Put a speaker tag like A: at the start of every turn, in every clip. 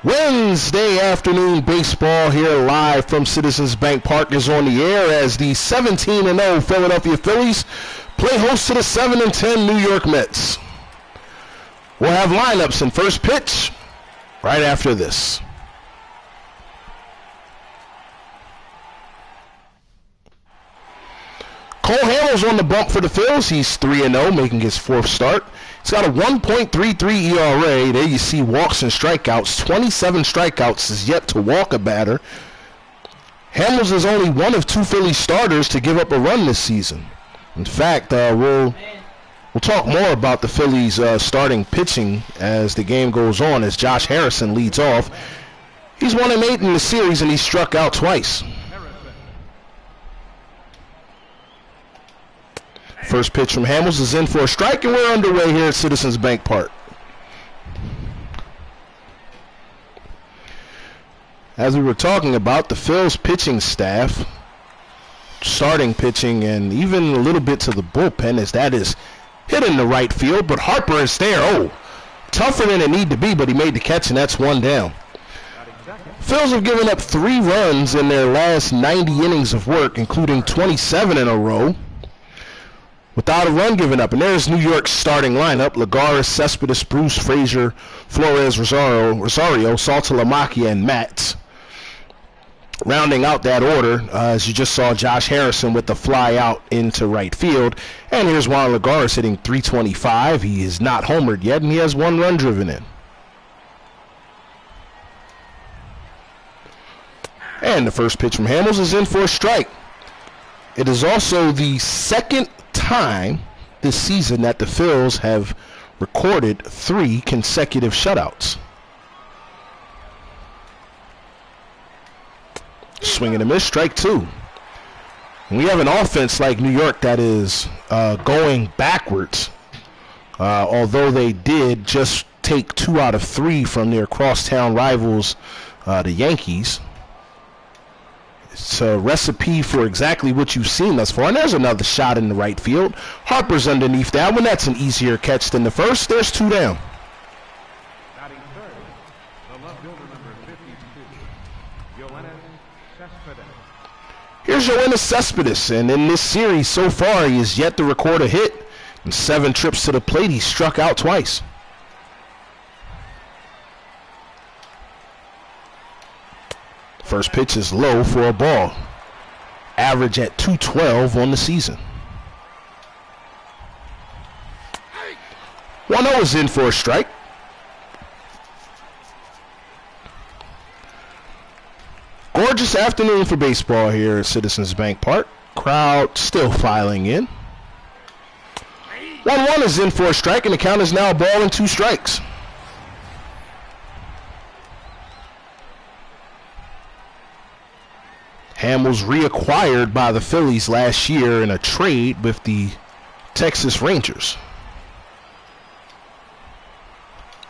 A: Wednesday afternoon baseball here live from Citizens Bank Park is on the air as the 17-0 Philadelphia Phillies play host to the 7-10 New York Mets. We'll have lineups in first pitch right after this. Cole Hamels on the bump for the Phils. He's 3-0, making his fourth start. He's got a 1.33 ERA. There you see walks and strikeouts. 27 strikeouts, is yet to walk a batter. Hamels is only one of two Philly starters to give up a run this season. In fact, we'll talk more about the Phillies starting pitching as the game goes on, as Josh Harrison leads off. He's 1-8 in the series, and he struck out twice. First pitch from Hamels is in for a strike, and we're underway here at Citizens Bank Park. As we were talking about, the Phil's pitching staff, starting pitching, and even a little bit to the bullpen, as that is hit in the right field, but Harper is there. Oh, tougher than it need to be, but he made the catch, and that's one down. Phils have given up 3 runs in their last 90 innings of work, including 27 in a row, without a run given up. And there's New York's starting lineup: Lagares, Cespedes, Bruce, Frazier, Flores, Rosario, Saltalamacchia, and Matz. Rounding out that order, as you just saw, Josh Harrison with the fly out into right field. And here's Juan Lagares hitting .325. He is not homered yet, and he has 1 run driven in. And the first pitch from Hamels is in for a strike. It is also the second time this season that the Phils have recorded 3 consecutive shutouts. Swing and a miss, strike 2. And we have an offense like New York that is going backwards, although they did just take 2 out of 3 from their crosstown rivals, the Yankees. It's a recipe for exactly what you've seen thus far. And there's another shot in the right field. Harper's underneath that one. That's an easier catch than the first. There's 2 down. Here's Yoenis Cespedes, and in this series so far, he has yet to record a hit. In 7 trips to the plate, he struck out twice. First pitch is low for a ball. Average at .212 on the season. 1-0 is in for a strike. Gorgeous afternoon for baseball here at Citizens Bank Park. Crowd still filing in. 1-1 is in for a strike, and the count is now a ball and 2 strikes. Hamels reacquired by the Phillies last year in a trade with the Texas Rangers.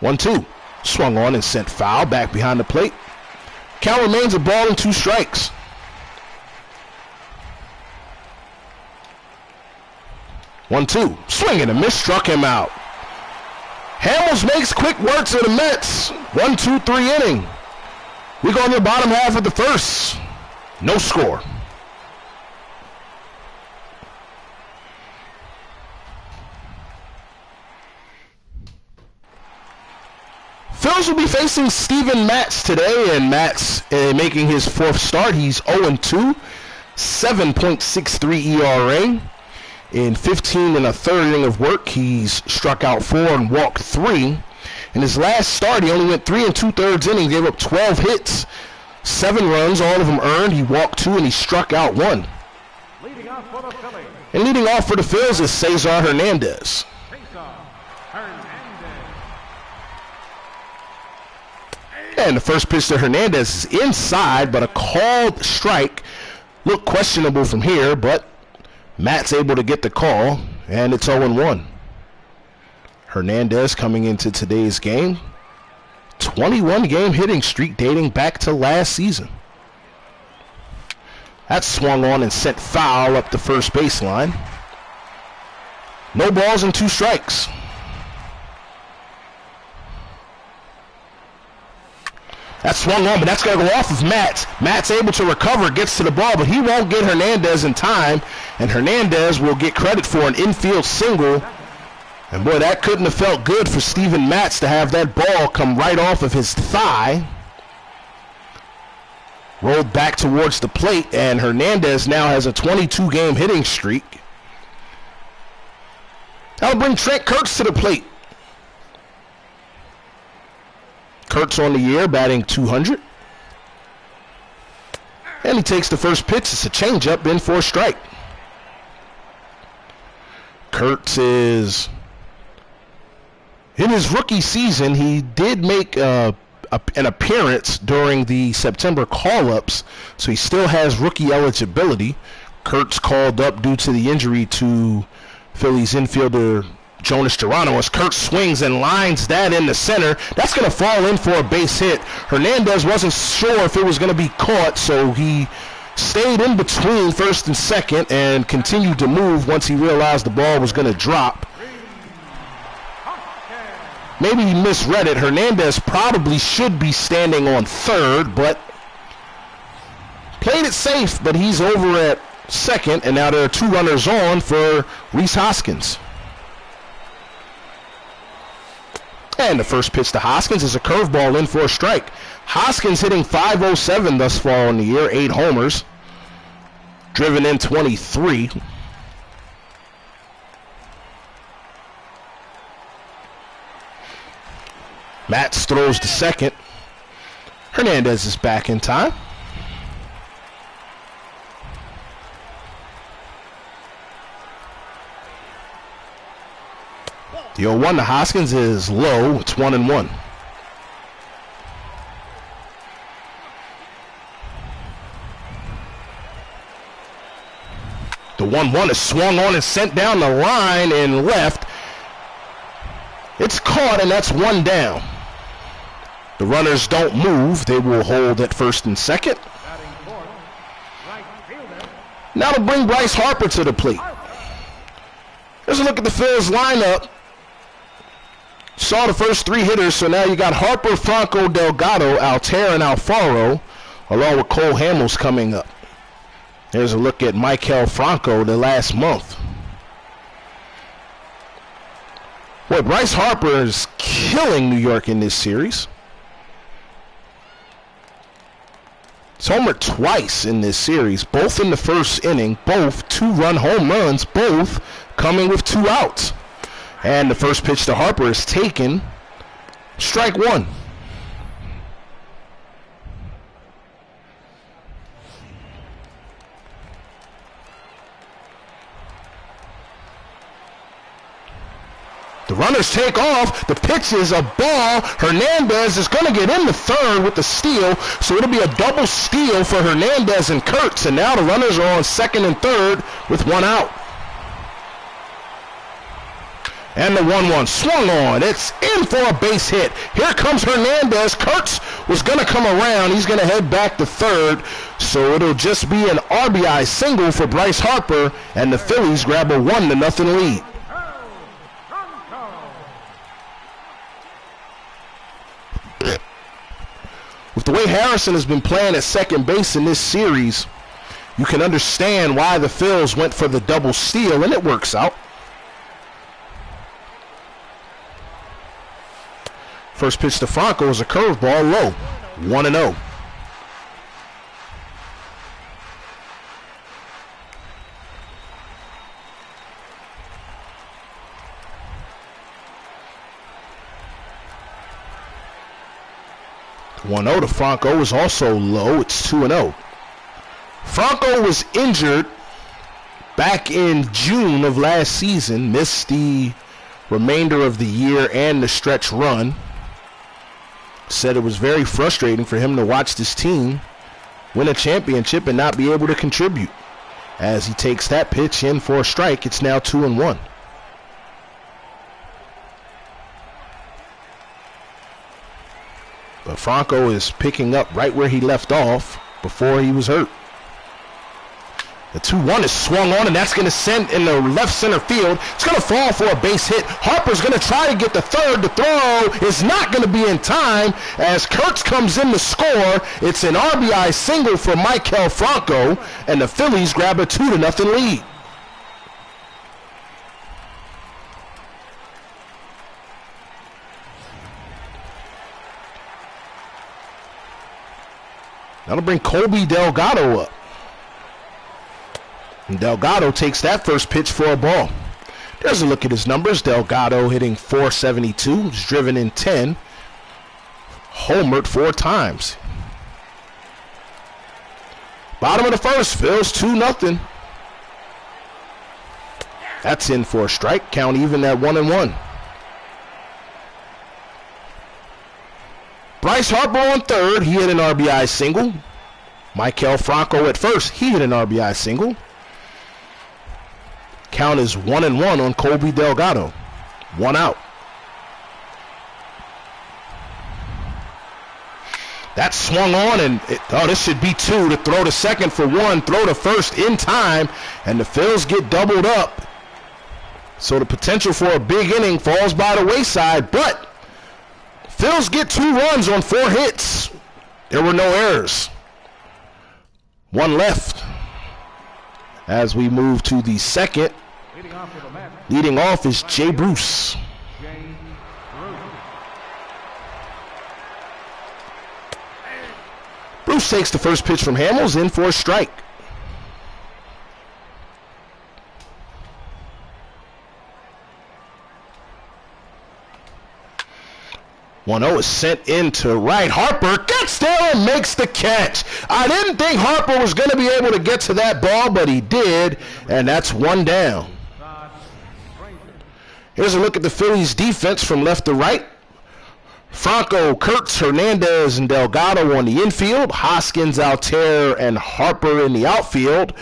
A: 1-2. Swung on and sent foul back behind the plate. Count remains a ball and 2 strikes. One-two. Swing and a miss, struck him out. Hamels makes quick works of the Mets. 1-2-3 inning. We go to the bottom half of the first. No score. Phils will be facing Steven Matz today, and Matz making his 4th start. He's 0-2, 7.63 ERA. In 15 1/3 inning of work, he's struck out 4 and walked 3. In his last start, he only went 3 2/3 innings, gave up 12 hits. 7 runs, all of them earned. He walked 2 and he struck out 1. And leading off for the Phils is Cesar Hernandez. And the first pitch to Hernandez is inside, but a called strike. Looked questionable from here, but Matt's able to get the call, and it's 0-1. Hernandez coming into today's game. 21-game hitting streak dating back to last season. That swung on and sent foul up the first baseline. No balls and 2 strikes. That's swung on, but that's going to go off of Matz. Matz able to recover, gets to the ball, but he won't get Hernandez in time, and Hernandez will get credit for an infield single. And boy, that couldn't have felt good for Steven Matz to have that ball come right off of his thigh. Rolled back towards the plate, and Hernandez now has a 22-game hitting streak. That'll bring Trent Kurtz to the plate. Kurtz on the year, batting .200. And he takes the first pitch. It's a changeup in for a strike. Kurtz is... in his rookie season, he did make an appearance during the September call-ups, so he still has rookie eligibility. Kurtz called up due to the injury to Phillies infielder Jonas Gerano as Kurtz swings and lines that in the center. That's going to fall in for a base hit. Hernandez wasn't sure if it was going to be caught, so he stayed in between first and second and continued to move once he realized the ball was going to drop. Maybe he misread it. Hernandez probably should be standing on third, but played it safe, but he's over at second, and now there are 2 runners on for Rhys Hoskins. And the first pitch to Hoskins is a curveball in for a strike. Hoskins hitting .507 thus far in the year, 8 homers, driven in 23. Matz throws to second. Hernandez is back in time. The 0-1 to Hoskins is low. It's 1-1. The 1-1 is swung on and sent down the line and left. It's caught, and that's 1 down. The runners don't move. They will hold at first and second. Now to bring Bryce Harper to the plate. Here's a look at the Phils lineup. Saw the first 3 hitters, so now you got Harper, Franco, Delgado, Altair, and Alfaro, along with Cole Hamels coming up. Here's a look at Michael Franco the last month. Boy, Bryce Harper is killing New York in this series. He's homered twice in this series, both in the first inning, both 2-run home runs, both coming with 2 outs. And the first pitch to Harper is taken. Strike 1. The runners take off. The pitch is a ball. Hernandez is going to get in the third with the steal, so it'll be a double steal for Hernandez and Kurtz. And now the runners are on second and third with 1 out. And the 1-1 swung on. It's in for a base hit. Here comes Hernandez. Kurtz was going to come around. He's going to head back to third. So it'll just be an RBI single for Bryce Harper, and the Phillies grab a 1-0 lead. With the way Harrison has been playing at second base in this series, you can understand why the Phils went for the double steal, and it works out. First pitch to Franco is a curveball low. 1-0. The 1-0 to Franco is also low. It's 2-0. Franco was injured back in June of last season, missed the remainder of the year and the stretch run. Said it was very frustrating for him to watch this team win a championship and not be able to contribute. As he takes that pitch in for a strike, it's now 2-1. But Franco is picking up right where he left off before he was hurt. The 2-1 is swung on, and that's going to send in the left center field. It's going to fall for a base hit. Harper's going to try to get the third. The throw is not going to be in time as Kurtz comes in to score. It's an RBI single for Maikel Franco, and the Phillies grab a 2-0 lead. That'll bring Colby Delgado up. And Delgado takes that first pitch for a ball. There's a look at his numbers. Delgado hitting .472, he's driven in 10, homered 4 times. Bottom of the first, Phils 2-0. That's in for a strike. Count even at 1-1. Bryce Harper on third, he hit an RBI single. Maikel Franco at first, he hit an RBI single. Count is 1-1 on Colby Delgado. 1 out. That swung on, and this should be 2 to throw to second for 1, throw to first in time, and the Phils get doubled up. So the potential for a big inning falls by the wayside, but Phils get 2 runs on 4 hits. There were no errors. 1 left. As we move to the second, leading off is Jay Bruce. Bruce takes the first pitch from Hamels, in for a strike. One 0 is sent into right. Harper gets there and makes the catch. I didn't think Harper was going to be able to get to that ball, but he did, and that's 1 down. Here's a look at the Phillies' defense from left to right. Franco, Kurtz, Hernandez, and Delgado on the infield. Hoskins, Altair, and Harper in the outfield.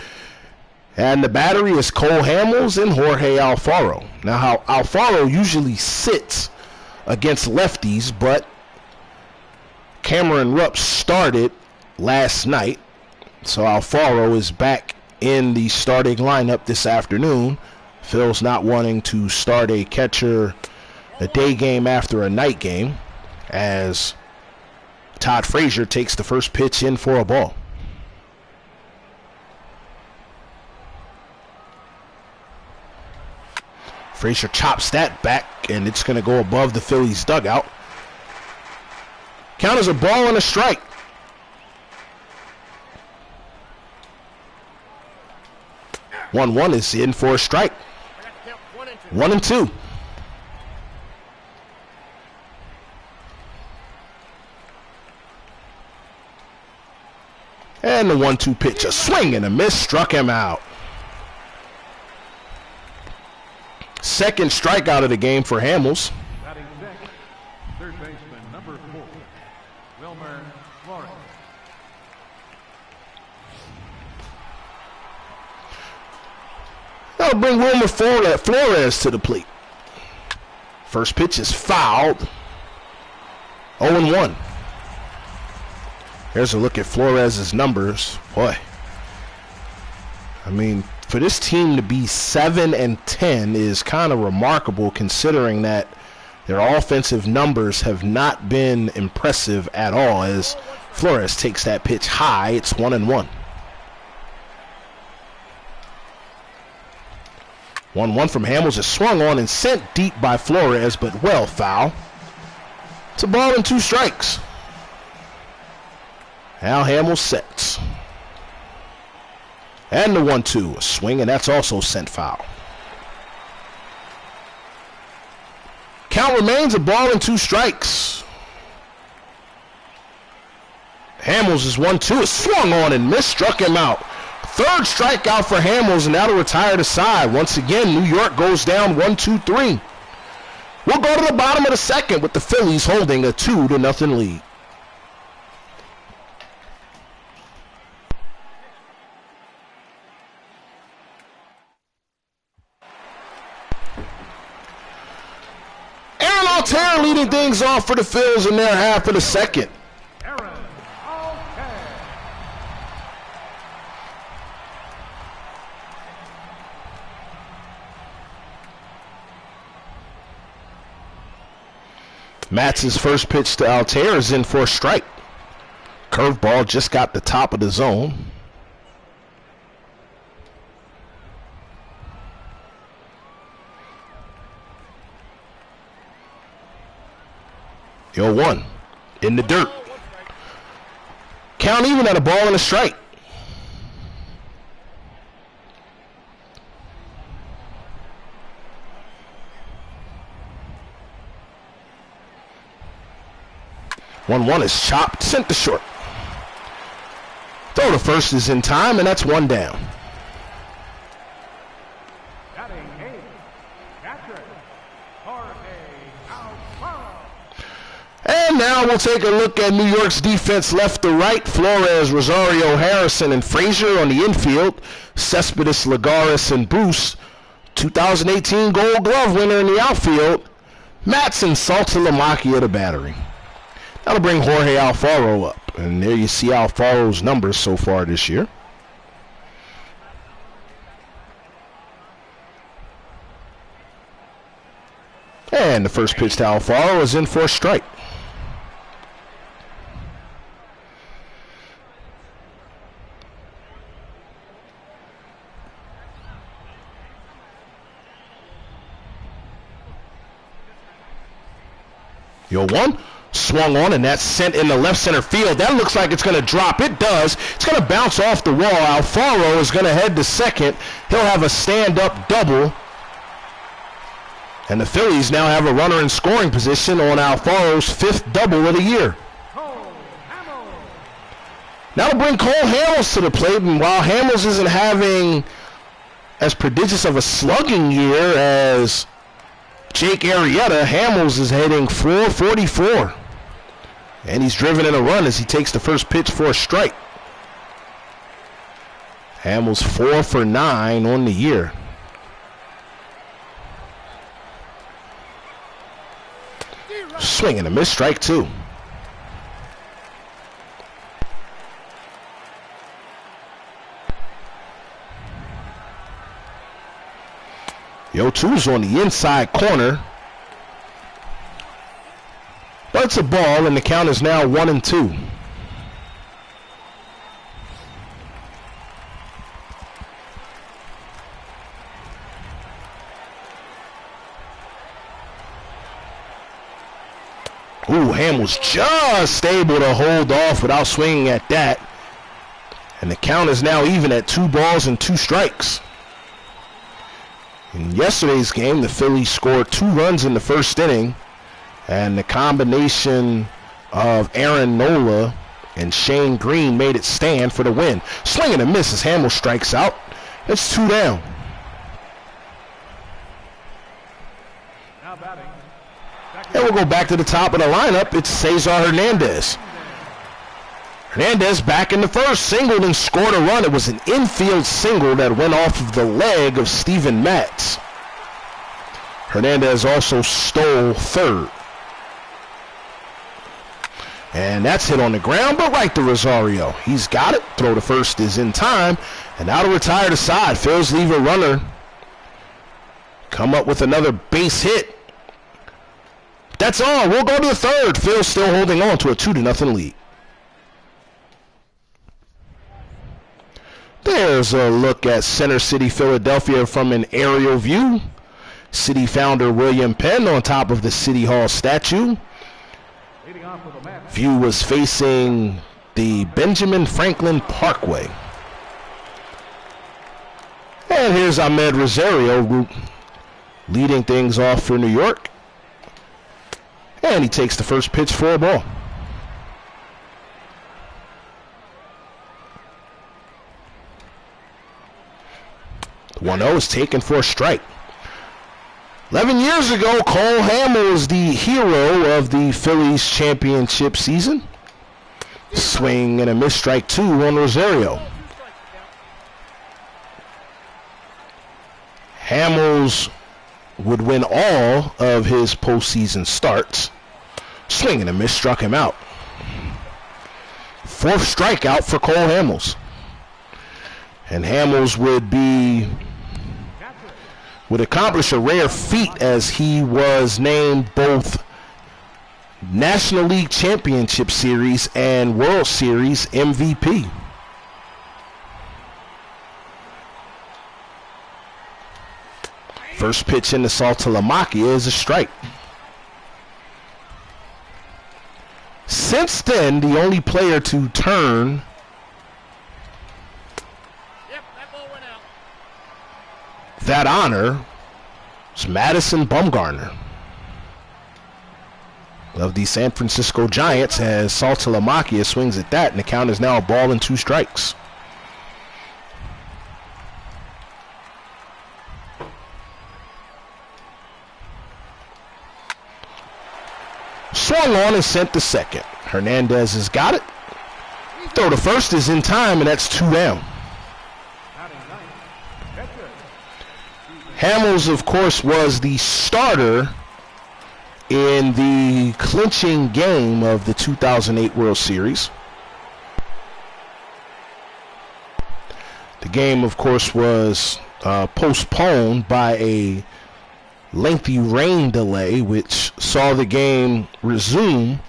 A: And the battery is Cole Hamels and Jorge Alfaro. Now, how Alfaro usually sits against lefties, but Cameron Rupp started last night, so Alfaro is back in the starting lineup this afternoon. Phil's not wanting to start a catcher a day game after a night game, as Todd Frazier takes the first pitch in for a ball. Frazier chops that back, and it's going to go above the Phillies' dugout. Count as a ball and a strike. One is in for a strike. 1-2. And the 1-2 pitch, a swing and a miss, struck him out. Second strikeout of the game for Hamels.
B: Third baseman, number 4, Wilmer Flores.
A: That'll bring Wilmer Flores to the plate. First pitch is fouled. 0-1. Here's a look at Flores' numbers. Boy, I mean, for this team to be 7-10 is kind of remarkable, considering that their offensive numbers have not been impressive at all, as Flores takes that pitch high. It's 1-1. 1-1 from Hamels is swung on and sent deep by Flores, but well foul. It's a ball and 2 strikes. Al Hamels sets. And the 1-2, a swing, and that's also sent foul. Count remains a ball and 2 strikes. Hamels is 1-2, is swung on and missed, struck him out. Third strikeout for Hamels, and that'll retire the side. Once again, New York goes down 1-2-3. We'll go to the bottom of the second with the Phillies holding a 2-0 lead. Aaron Altair leading things off for the Phils in their half of the second. Matz's first pitch to Altair is in for a strike. Curveball just got the top of the zone. Yo, 1 in the dirt. Count even at a ball and a strike. One is chopped, sent to short. Throw to first is in time, and that's 1 down. And now we'll take a look at New York's defense left to right. Flores, Rosario, Harrison, and Frazier on the infield. Cespedes, Lagares, and Bruce. 2018 Gold Glove winner in the outfield. Matz and Saltalamacchia at the battery. That'll bring Jorge Alfaro up. And there you see Alfaro's numbers so far this year. And the first pitch to Alfaro is in for a strike. Yo, 1 swung on, and that's sent in the left center field. That looks like it's going to drop. It does. It's going to bounce off the wall. Alfaro is going to head to second. He'll have a stand-up double. And the Phillies now have a runner in scoring position on Alfaro's 5th double of the year. That'll bring Cole Hamels to the plate, and while Hamels isn't having as prodigious of a slugging year as Jake Arrieta, Hamels is hitting .444. And he's driven in a run as he takes the first pitch for a strike. Hamels 4 for 9 on the year. Swing and a miss, strike 2. Yo, 2's on the inside corner. But it's a ball, and the count is now 1-2. Ooh, Hamels just able to hold off without swinging at that. And the count is now even at 2 balls and 2 strikes. In yesterday's game, the Phillies scored 2 runs in the first inning, and the combination of Aaron Nola and Shane Green made it stand for the win. Swing and a miss as Hamels strikes out. It's 2 down. And we'll go back to the top of the lineup. It's Cesar Hernandez. Hernandez back in the first, singled and scored a run. It was an infield single that went off of the leg of Steven Matz. Hernandez also stole third. And that's hit on the ground, but right to Rosario. He's got it. Throw to first is in time. And now to retire the side. Phils leave a runner. Come up with another base hit. That's all. We'll go to the third. Phils still holding on to a 2-0 lead. There's a look at Center City, Philadelphia from an aerial view. City founder William Penn on top of the City Hall statue. View was facing the Benjamin Franklin Parkway. And here's Ahmed Rosario leading things off for New York. And he takes the first pitch for a ball. The 1-0 is taken for a strike. 11 years ago, Cole Hamels was the hero of the Phillies championship season. Swing and a miss, strike 2 on Rosario. Hamels would win all of his postseason starts. Swing and a miss, struck him out. 4th strikeout for Cole Hamels. And Hamels would accomplish a rare feat as he was named both National League Championship Series and World Series MVP. First pitch into Saltalamacchia is a strike. Since then, the only player to turn that honor is Madison Bumgarner of the San Francisco Giants, as Saltalamacchia swings at that, and the count is now a ball and 2 strikes. Swung on and sent to second. Hernandez has got it. Throw to first is in time, and that's 2 down. Hamels, of course, was the starter in the clinching game of the 2008 World Series. The game, of course, was postponed by a lengthy rain delay, which saw the game resume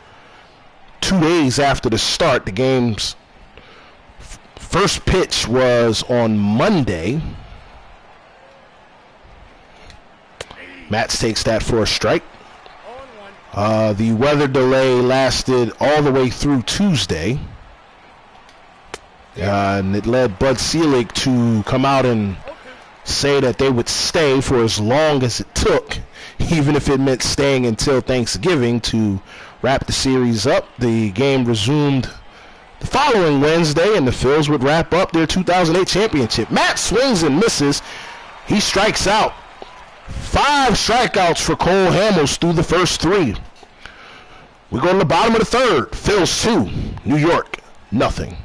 A: 2 days after the start. The game's first pitch was on Monday. Matz takes that for a strike. The weather delay lasted all the way through Tuesday. And it led Bud Selig to come out and say that they would stay for as long as it took, even if it meant staying until Thanksgiving to wrap the series up. The game resumed the following Wednesday, and the Phils would wrap up their 2008 championship. Matt swings and misses. He strikes out. 5 strikeouts for Cole Hamels through the first 3. We go to the bottom of the third. Phils 2, New York nothing.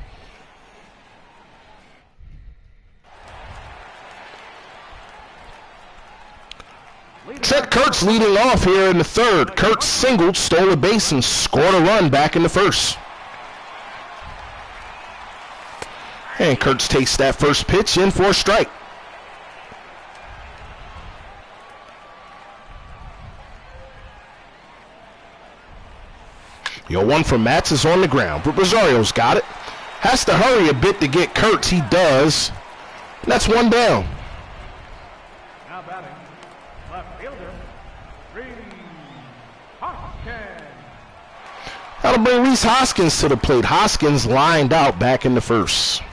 A: Trent Kurtz leading off here in the third. Kurtz singled, stole a base, and scored a run back in the first. And Kurtz takes that first pitch in for a strike. Your one from Matz is on the ground, but Rosario's got it. Has to hurry a bit to get Kurtz. He does. And that's 1 down.
B: Now batting, left fielder, Reese Hoskins.
A: That'll bring Reese Hoskins to the plate. Hoskins lined out back in the first.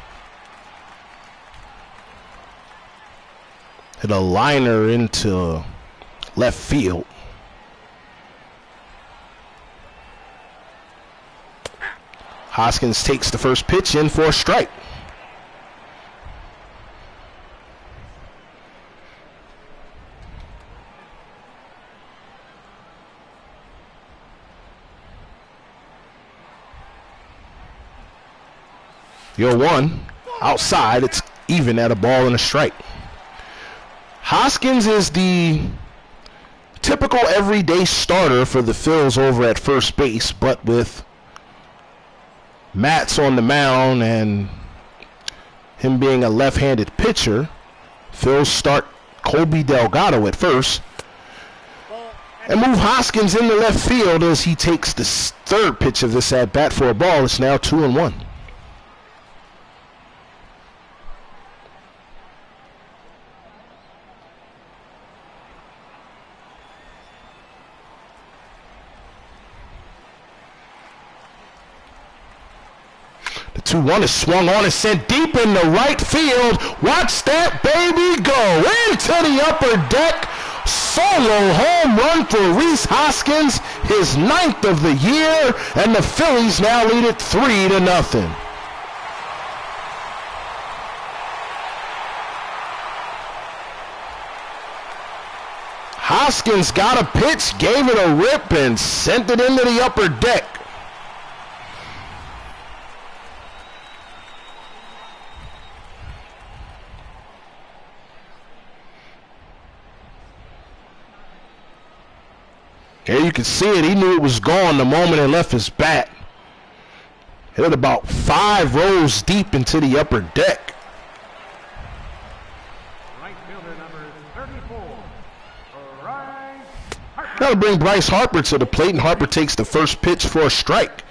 A: Hit a liner into left field. Hoskins takes the first pitch in for a strike. You're 1 outside. It's even at a ball and a strike. Hoskins is the typical everyday starter for the Phils over at first base, but with Matz on the mound and him being a left-handed pitcher, Phils start Colby Delgado at first and move Hoskins into left field as he takes the third pitch of this at-bat for a ball. It's now 2-1. The 2-1 is swung on and sent deep in the right field. Watch that baby go into the upper deck. Solo home run for Reese Hoskins, his 9th of the year, and the Phillies now lead it 3-0. Hoskins got a pitch, gave it a rip, and sent it into the upper deck. Here you can see it. He knew it was gone the moment it left his bat. Hit it about 5 rows deep into the upper deck.
B: Right fielder number 34, Bryce Harper.
A: That'll bring Bryce Harper to the plate, and Harper takes the first pitch for a strike.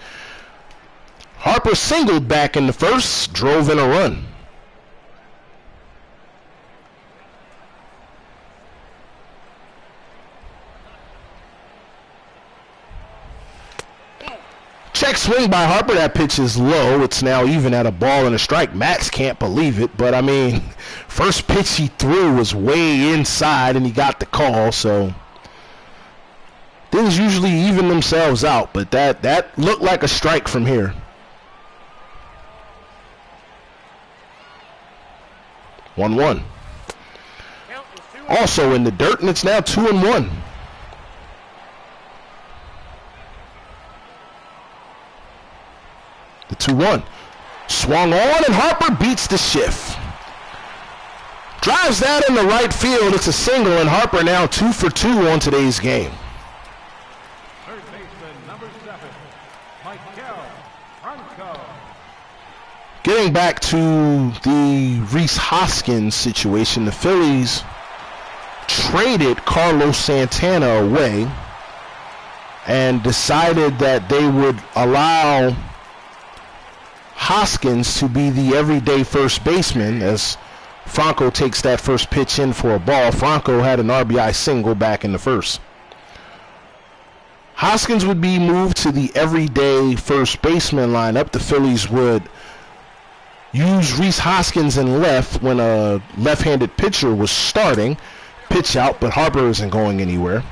A: Harper singled back in the first, drove in a run. Check swing by Harper. That pitch is low. It's now even at a ball and a strike. Matz can't believe it, but I mean, first pitch he threw was way inside and he got the call, so things usually even themselves out, but that looked like a strike from here. One. Also in the dirt, and it's now 2-1. The 2-1. Swung on, and Harper beats the shift. Drives that in the right field. It's a single, and Harper now 2 for 2 on today's game.
B: Third baseman, number 7, Michael Franco.
A: Getting back to the Rhys Hoskins situation, the Phillies traded Carlos Santana away and decided that they would allow Hoskins to be the everyday first baseman as Franco takes that first pitch in for a ball. Franco had an RBI single back in the first. Hoskins would be moved to the everyday first baseman lineup. The Phillies would use Rhys Hoskins in left when a left-handed pitcher was starting. Pitch out, but Harper isn't going anywhere.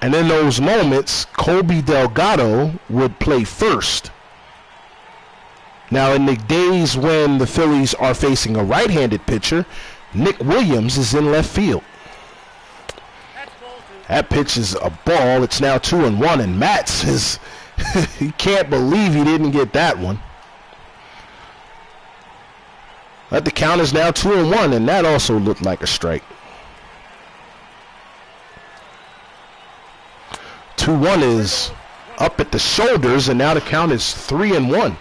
A: And in those moments, Colby Delgado would play first. Now, in the days when the Phillies are facing a right-handed pitcher, Nick Williams is in left field. That pitch is a ball. It's now 2-1, and Matz is he can't believe he didn't get that one. But the count is now 2-1, and that also looked like a strike. 2-1 is up at the shoulders, and now the count is 3-1.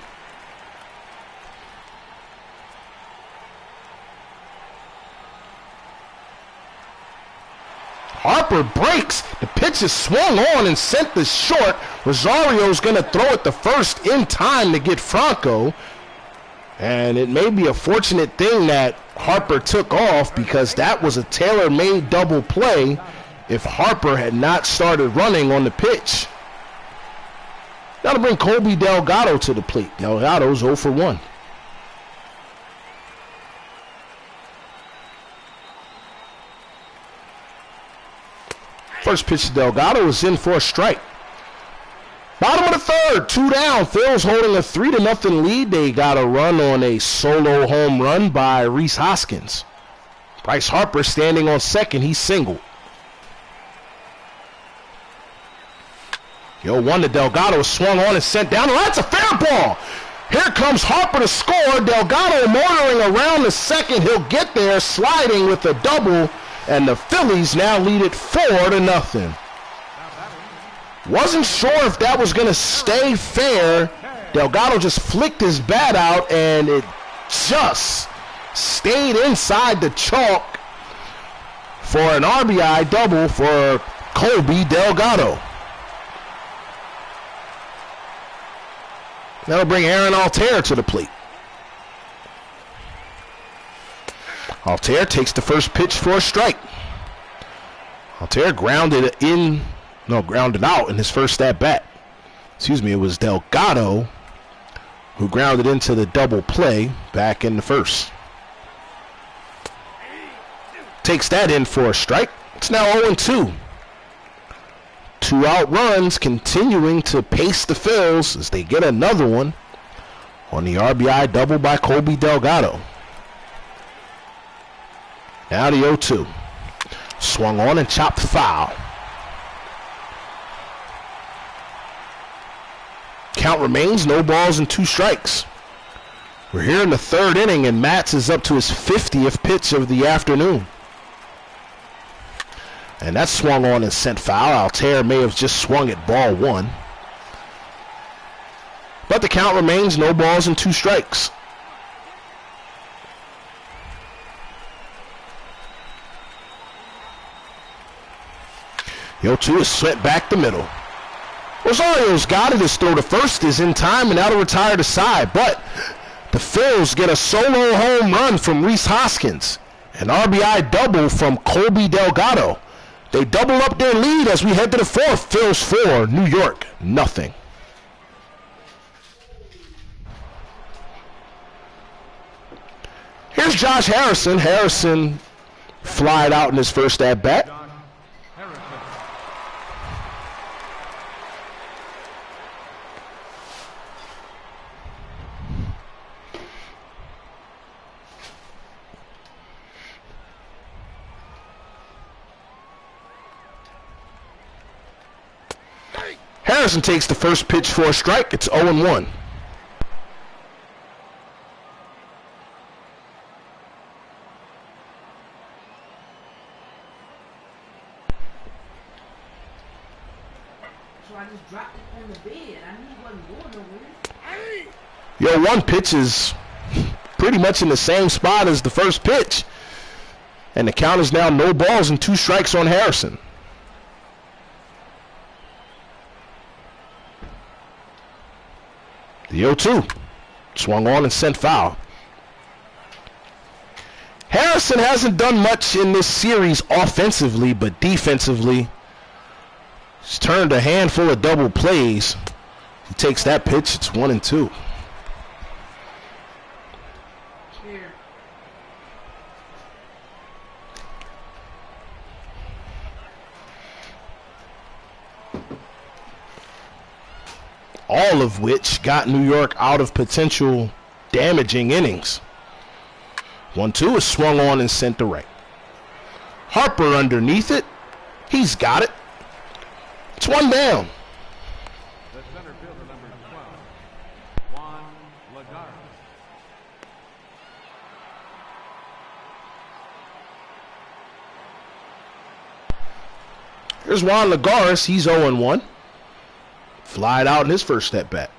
A: Harper breaks. The pitch is swung on and sent to short. Rosario's going to throw it to first in time to get Franco. And it may be a fortunate thing that Harper took off because that was a tailor-made double play if Harper had not started running on the pitch. That'll bring Colby Delgado to the plate. Delgado's 0 for 1. First pitch to Delgado is in for a strike. Bottom of the third, 2 down. Phil's holding a 3-0 lead. They got a run on a solo home run by Rhys Hoskins. Bryce Harper standing on second. He's singled. 0-1 to Delgado, swung on and sent down. Oh, that's a fair ball. Here comes Harper to score. Delgado motoring around the second. He'll get there, sliding with a double. And the Phillies now lead it 4-0. Wasn't sure if that was going to stay fair. Delgado just flicked his bat out, and it just stayed inside the chalk for an RBI double for Colby Delgado. That'll bring Aaron Altair to the plate. Altair takes the first pitch for a strike. Altair grounded out in his first at-bat. It was Delgado who grounded into the double play back in the first. Takes that in for a strike. It's now 0-2. 2 out runs continuing to pace the Phils as they get another one on the RBI double by Colby Delgado. Now the 0-2. Swung on and chopped foul. Count remains, no balls and 2 strikes. We're here in the third inning, and Matz is up to his 50th pitch of the afternoon. And that swung on and sent foul. Altair may have just swung at ball 1. But the count remains, no balls and 2 strikes. The 0-2 is sent back the middle. Rosario's got it. His throw to first is in time, and that'll retire to side. But the Phils get a solo home run from Reese Hoskins. An RBI double from Colby Delgado. They double up their lead as we head to the fourth. Phils 4, New York nothing. Here's Josh Harrison. Harrison flied out in his first at-bat. Harrison takes the first pitch for a strike. It's 0-1.
C: So I just dropped it on the bed. I knew it wasn't going nowhere.
A: Your one pitch is pretty much in the same spot as the first pitch. And the count is now no balls and 2 strikes on Harrison. The 0-2 swung on and sent foul. Harrison hasn't done much in this series offensively, but defensively, he's turned a handful of double plays. He takes that pitch. It's 1-2. All of which got New York out of potential damaging innings. 1-2 is swung on and sent to right. Harper underneath it. He's got it. It's 1 down.
B: The center fielder, number 12, Juan Lagares.
A: Here's Juan Lagares. He's 0-1. Flied out in his first at-bat.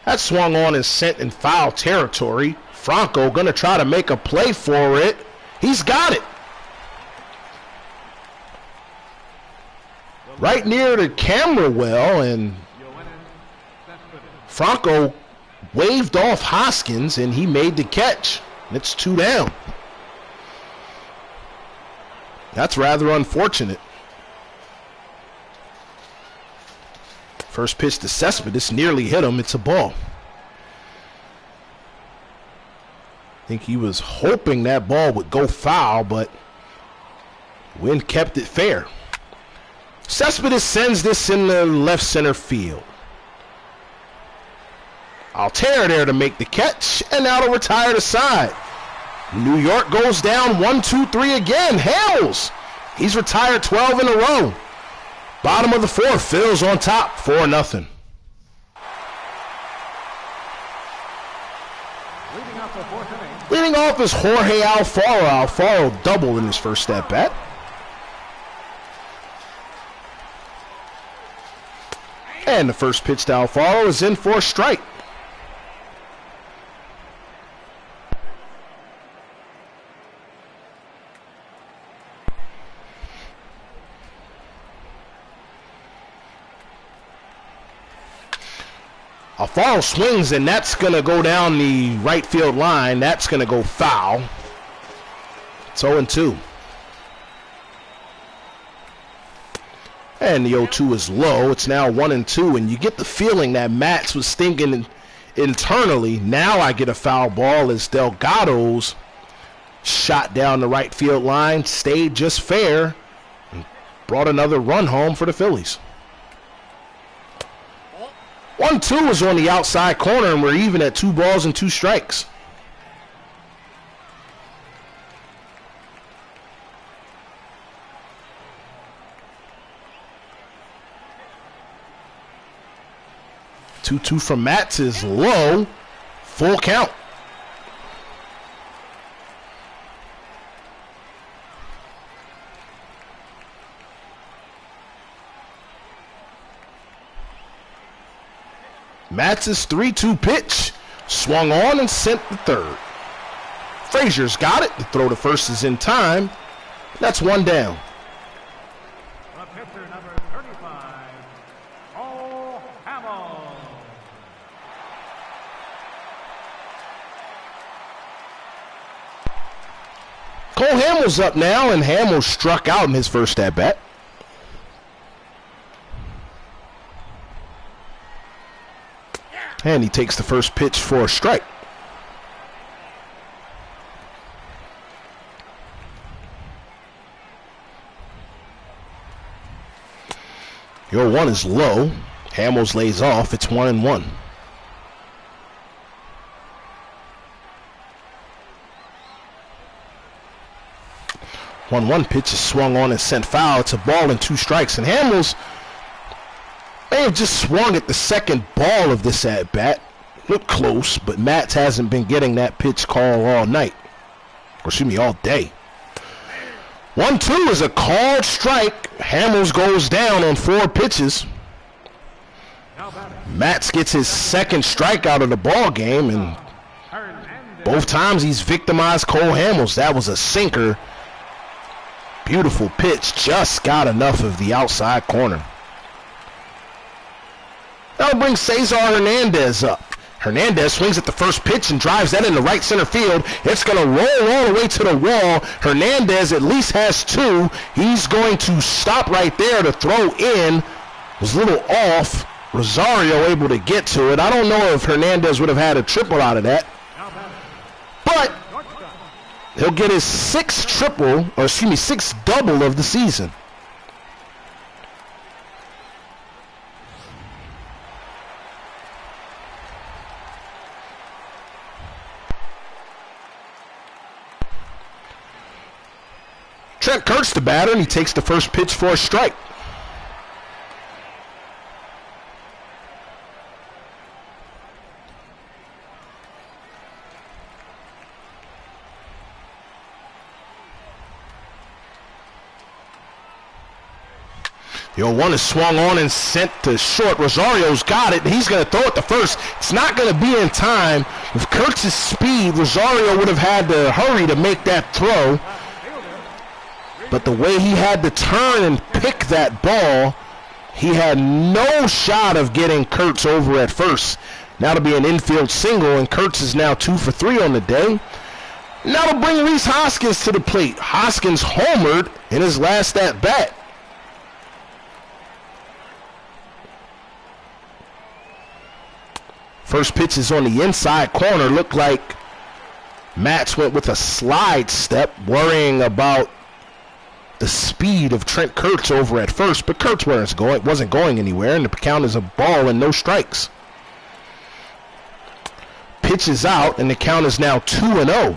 A: That swung on and sent in foul territory. Franco going to try to make a play for it. He's got it. Right near the camera well, and Franco waved off Hoskins, and he made the catch. It's 2 down. That's rather unfortunate. First pitch to Cespedes nearly hit him. It's a ball. I think he was hoping that ball would go foul, but wind kept it fair. Cespedes sends this in the left center field. Altair there to make the catch, and now to retire to side. New York goes down 1-2-3 again. Hales. He's retired 12 in a row. Bottom of the fourth, Phils on top, 4-0. Leading off is Jorge Alfaro. Alfaro doubled in his first at-bat. And the first pitch to Alfaro is in for a strike. Alfaro swings, and that's going to go down the right field line. That's going to go foul. It's 0-2. And the 0-2 is low. It's now 1-2, and you get the feeling that Matz was thinking internally, now I get a foul ball, as Delgado's shot down the right field line, stayed just fair, and brought another run home for the Phillies. 1-2 is on the outside corner, and we're even at 2 balls and 2 strikes. Two from Matz is low. Full count. Matz's 3-2 pitch. Swung on and sent the third. Frazier's got it. The throw to first is in time. That's 1 down. Cole Hamels up now, and Hamels struck out in his first at-bat. And he takes the first pitch for a strike. Your 1 is low. Hamels lays off. It's 1-1. 1-1 pitch is swung on and sent foul. It's a ball and 2 strikes. And Hamels may have just swung at the second ball of this at-bat. Looked close, but Matz hasn't been getting that pitch call all night. Or excuse me, all day. 1-2 is a called strike. Hamels goes down on 4 pitches. Matz gets his second strikeout of the ball game, and both times he's victimized Cole Hamels. That was a sinker. Beautiful pitch, just got enough of the outside corner. That'll bring Cesar Hernandez up. Hernandez swings at the first pitch and drives that into right center field. It's going to roll all the way to the wall. Hernandez at least has 2. He's going to stop right there to throw in. Was a little off. Rosario able to get to it. I don't know if Hernandez would have had a triple out of that. But he'll get his 6th double of the season. Trent Kurtz the batter, and he takes the first pitch for a strike. The 0-1 is swung on and sent to short. Rosario's got it. He's going to throw it to first. It's not going to be in time. With Kurtz's speed, Rosario would have had to hurry to make that throw. But the way he had to turn and pick that ball, he had no shot of getting Kurtz over at first. Now to be an infield single, and Kurtz is now 2 for 3 on the day. Now to bring Rhys Hoskins to the plate. Hoskins homered in his last at-bat. First pitch is on the inside corner. Looked like Matz went with a slide step, worrying about the speed of Trent Kurtz over at first, but Kurtz wasn't going anywhere, and the count is a ball and no strikes. Pitch is out, and the count is now 2-0.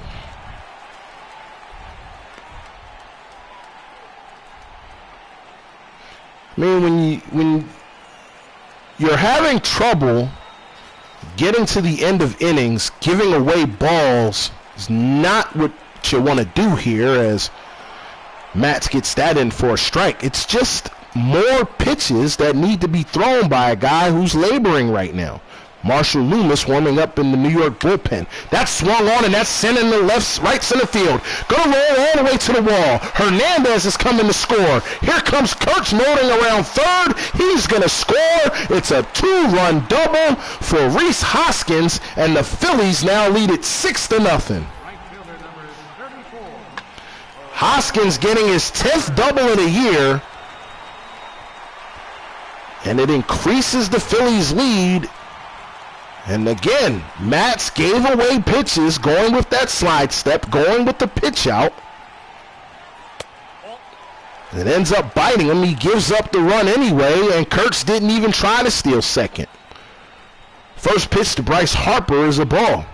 A: I mean, when you're having trouble getting to the end of innings, giving away balls is not what you want to do here, as Matz gets that in for a strike. It's just more pitches that need to be thrown by a guy who's laboring right now. Marshall Loomis warming up in the New York bullpen. That's swung on, and that's sent in the right center field. Gonna roll all the way to the wall. Hernandez is coming to score. Here comes Kurtz motoring around third. He's gonna score. It's a 2-run double for Rhys Hoskins, and the Phillies now lead it 6-0. Hoskins getting his 10th double in a year, and it increases the Phillies' lead. And again, Matz gave away pitches, going with that slide step, going with the pitch out. It ends up biting him. He gives up the run anyway, and Kurtz didn't even try to steal second. First pitch to Bryce Harper is a ball.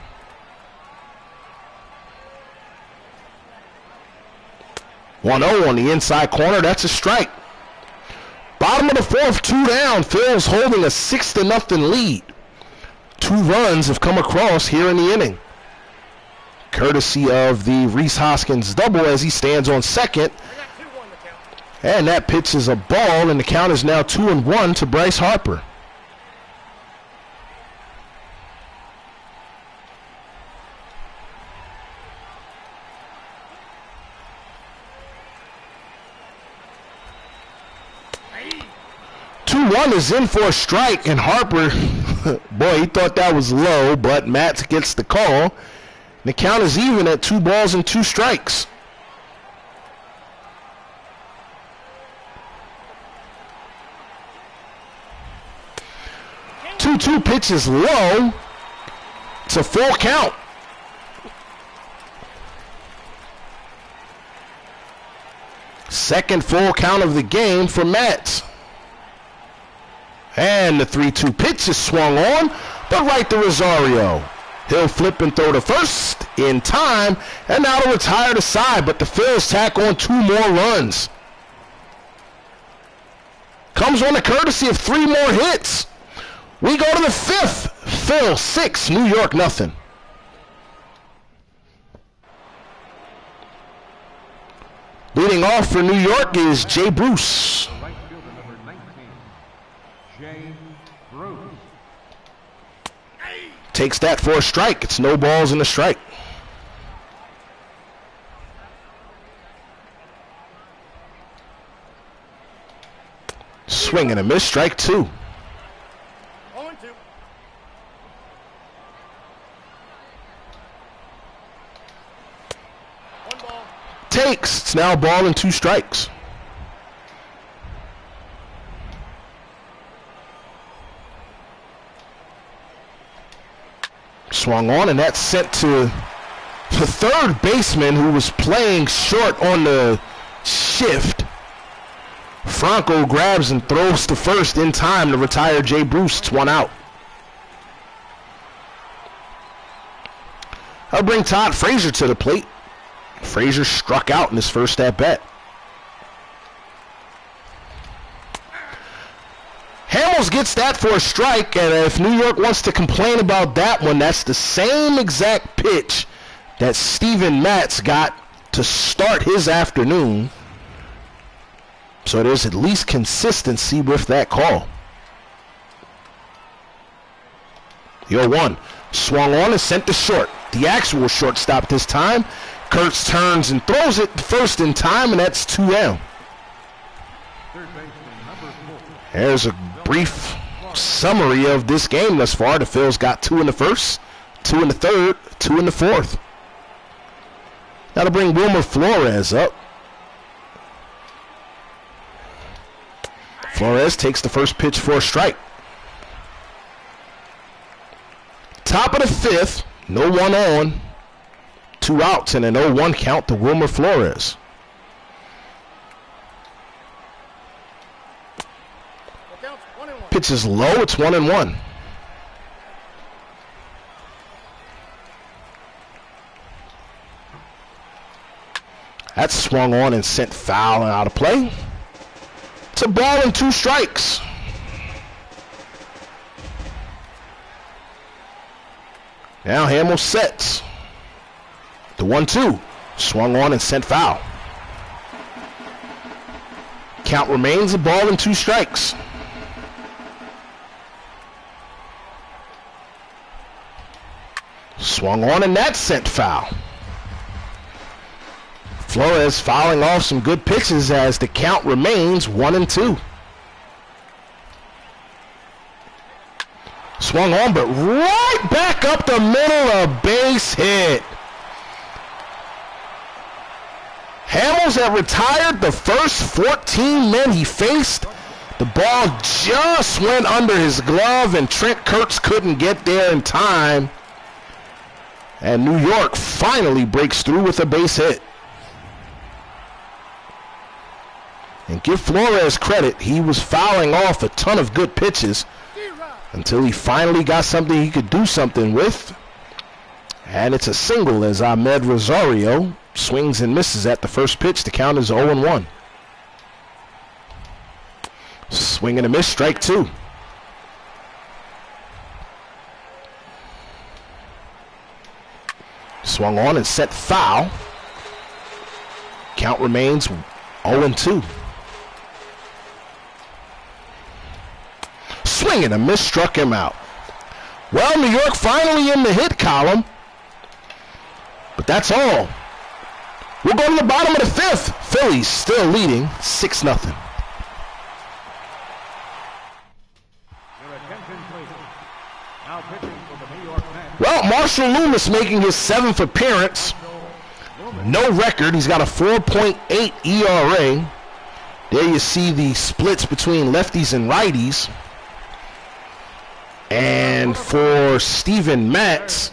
A: 1-0 on the inside corner. That's a strike. Bottom of the 4th, 2 down. Phils holding a 6-0 lead. 2 runs have come across here in the inning, courtesy of the Rhys Hoskins double as he stands on second. And that pitch is a ball, and the count is now 2-1 to Bryce Harper. One is in for a strike, and Harper, boy, he thought that was low, but Matz gets the call. The count is even at 2 balls and 2 strikes. 2-2 pitch is low. It's a full count. Second full count of the game for Mets. And the 3-2 pitch is swung on, but right to Rosario. He'll flip and throw to first in time, and now to retire to side, but the Phils tack on 2 more runs. Comes on the courtesy of 3 more hits. We go to the 5th. Phil 6, New York nothing. Leading off for New York is Jay Bruce.
B: Right fielder number 19, Jay Bruce.
A: Takes that for a strike. It's no balls and a strike. Swing and a miss, strike 2.
D: 0-2. One ball.
A: Takes. It's now a ball and 2 strikes. Swung on, and that's sent to the third baseman who was playing short on the shift. Franco grabs and throws to first in time to retire Jay Bruce. It's 1 out. I'll bring Todd Frazier to the plate. Frazier struck out in his first at bat. Hamels gets that for a strike, and if New York wants to complain about that one, that's the same exact pitch that Steven Matz got to start his afternoon. So there's at least consistency with that call. The 0-1 swung on and sent to short. The actual shortstop this time. Kurtz turns and throws it first in time, and that's 2 down.
B: Third baseman number 4,
A: There's a brief summary of this game thus far. The Phils got 2 in the first, 2 in the third, 2 in the fourth. Now to bring Wilmer Flores up. Flores takes the first pitch for a strike. Top of the 5th, no one on. 2 outs and an 0-1 count to Wilmer Flores.
D: The count's 1-1.
A: Pitch is low, it's 1-1. That's swung on and sent foul and out of play. It's a ball and 2 strikes. Now Hamill sets. The 1-2. Swung on and sent foul. Count remains a ball and 2 strikes. Swung on and that's sent foul. Flores fouling off some good pitches as the count remains 1-2. Swung on, but right back up the middle, a base hit. Hamels had retired the first 14 men he faced. The ball just went under his glove, and Trent Kurtz couldn't get there in time. And New York finally breaks through with a base hit. And give Flores credit, he was fouling off a ton of good pitches until he finally got something he could do something with. And it's a single as Ahmed Rosario swings and misses at the first pitch. The count is 0-1. Swing and a miss, strike 2. Swung on and set foul. Count remains 0-2. Swing and a miss, struck him out. Well, New York finally in the hit column. But that's all. We'll go to the bottom of the 5th. Phillies still leading 6-0.
B: Your attention, please. Now pitching for the New York Mets.
A: Well, Marshall Loomis making his 7th appearance. No record. He's got a 4.8 ERA. There you see the splits between lefties and righties. And for Steven Matz,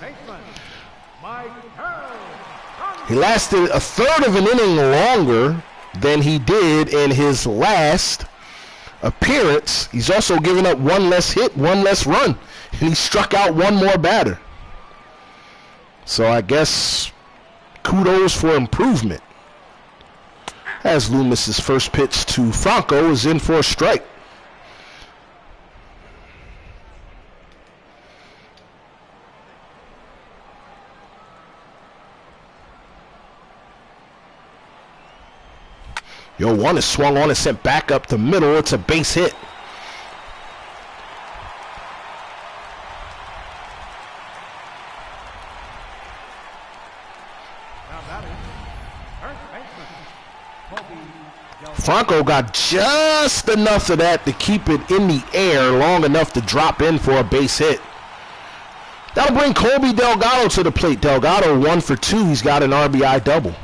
A: he lasted a third of an inning longer than he did in his last appearance. He's also given up one less hit, one less run, and he struck out one more batter. So I guess kudos for improvement. As Loomis's first pitch to Franco is in for a strike. Yo, one is swung on and sent back up the middle. It's a base hit. Franco got just enough of that to keep it in the air long enough to drop in for a base hit. That'll bring Colby Delgado to the plate. Delgado 1 for 2. He's got an RBI double.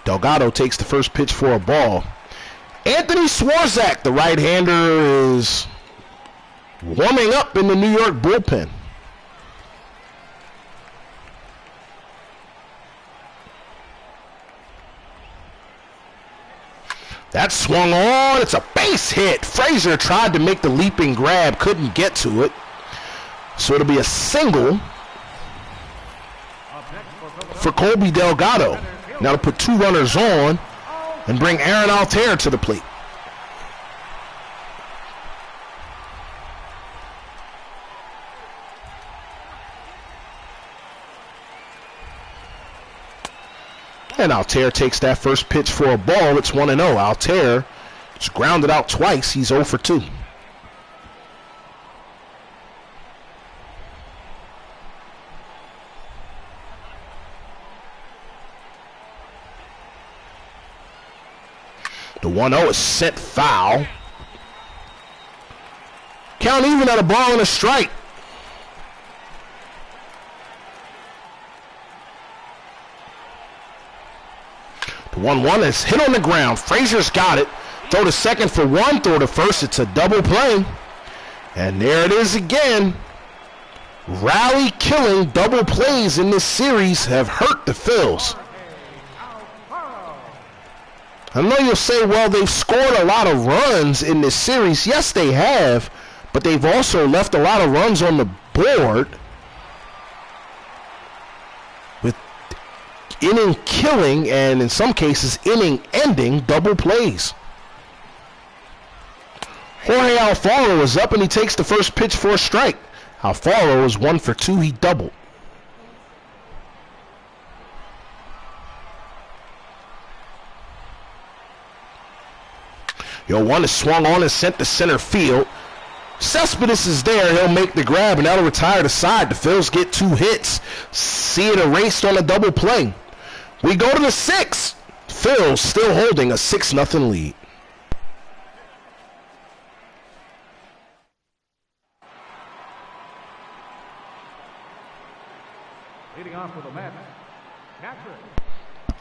A: Delgado takes the first pitch for a ball. Anthony Swarzak, the right-hander, is warming up in the New York bullpen. That swung on. It's a base hit. Frazier tried to make the leaping grab, couldn't get to it. So it'll be a single for Colby Delgado. Now to put 2 runners on and bring Aaron Altair to the plate. And Altair takes that first pitch for a ball. It's 1-0. Altair is grounded out twice. He's 0 for 2. The 1-0 is sent foul. Count even at a ball and a strike. The 1-1 is hit on the ground. Frazier's got it. Throw to second for 1. Throw to first. It's a double play. And there it is again. Rally killing double plays in this series have hurt the Phils. I know you'll say, well, they've scored a lot of runs in this series. Yes, they have, but they've also left a lot of runs on the board with inning killing and in some cases inning ending double plays. Jorge Alfaro is up and he takes the first pitch for a strike. Alfaro is 1 for 2. He doubled. Yo, one is swung on and sent to center field. Cespedes is there. He'll make the grab, and that'll retire the side. The Phils get 2 hits. See it erased on a double play. We go to the 6th. Phils still holding a 6-0 lead.
B: Leading off for the Mets, catcher,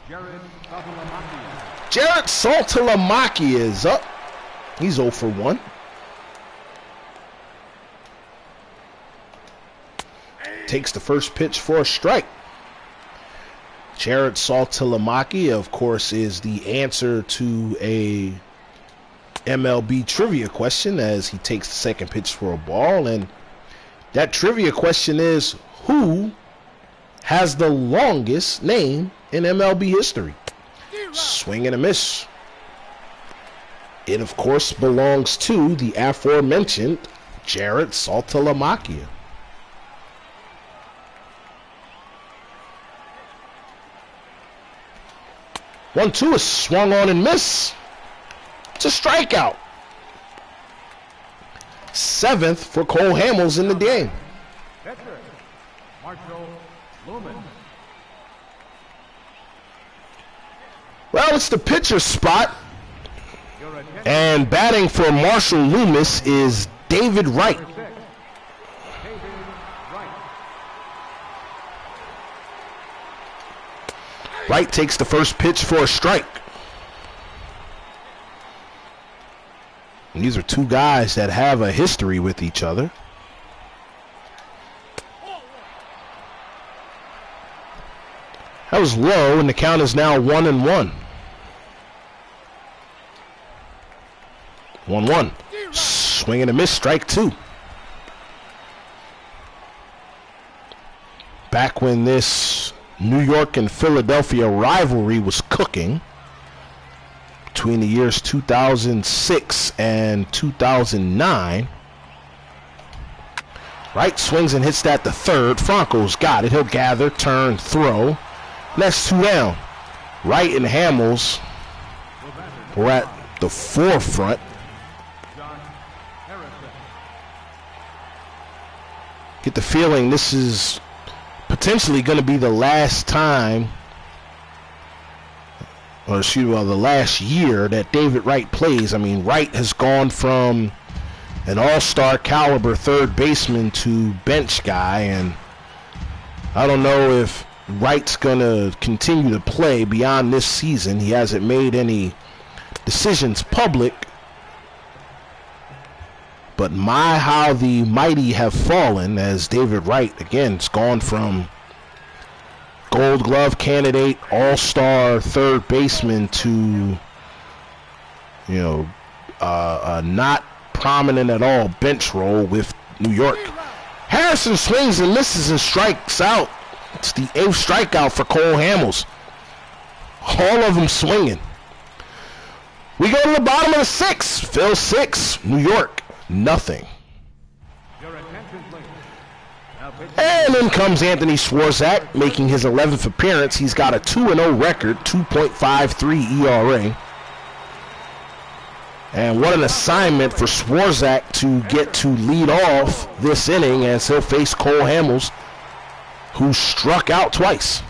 B: Jared Saltalamacchia.
A: Jared Saltalamacchia is up. He's 0 for 1. Takes the first pitch for a strike. Jared Saltalamacchia, of course, is the answer to a MLB trivia question as he takes the second pitch for a ball. And that trivia question is, who has the longest name in MLB history? Swing and a miss. It, of course, belongs to the aforementioned Jared Saltalamacchia. 1-2 is swung on and miss. It's a strikeout. 7th for Cole Hamels in the game. Well, it's the pitcher's spot. And batting for Marshall Loomis is David Wright. Wright takes the first pitch for a strike. And these are two guys that have a history with each other. That was low, and the count is now 1-1. 1-1. Swing and a miss, strike two. Back when this New York and Philadelphia rivalry was cooking, between the years 2006 and 2009, Wright swings and hits that to third. Franco's got it. He'll gather, turn, throw. That's two down. Wright and Hamels were at the forefront. Get the feeling this is potentially going to be the last time, or excuse me, the last year that David Wright plays. I mean, Wright has gone from an all-star caliber third baseman to bench guy, and I don't know if Wright's going to continue to play beyond this season. He hasn't made any decisions public, but my, how the mighty have fallen as David Wright, again, has gone from Gold Glove candidate, all-star third baseman to, not prominent at all bench role with New York. Harrison swings and misses and strikes out. It's the 8th strikeout for Cole Hamels. All of them swinging. We go to the bottom of the 6th. Phil 6, New York nothing. And in comes Anthony Swarzak, making his 11th appearance. He's got a 2-0 record, 2.53 ERA. And what an assignment for Swarzak to get to lead off this inning as he'll face Cole Hamels, who struck out twice.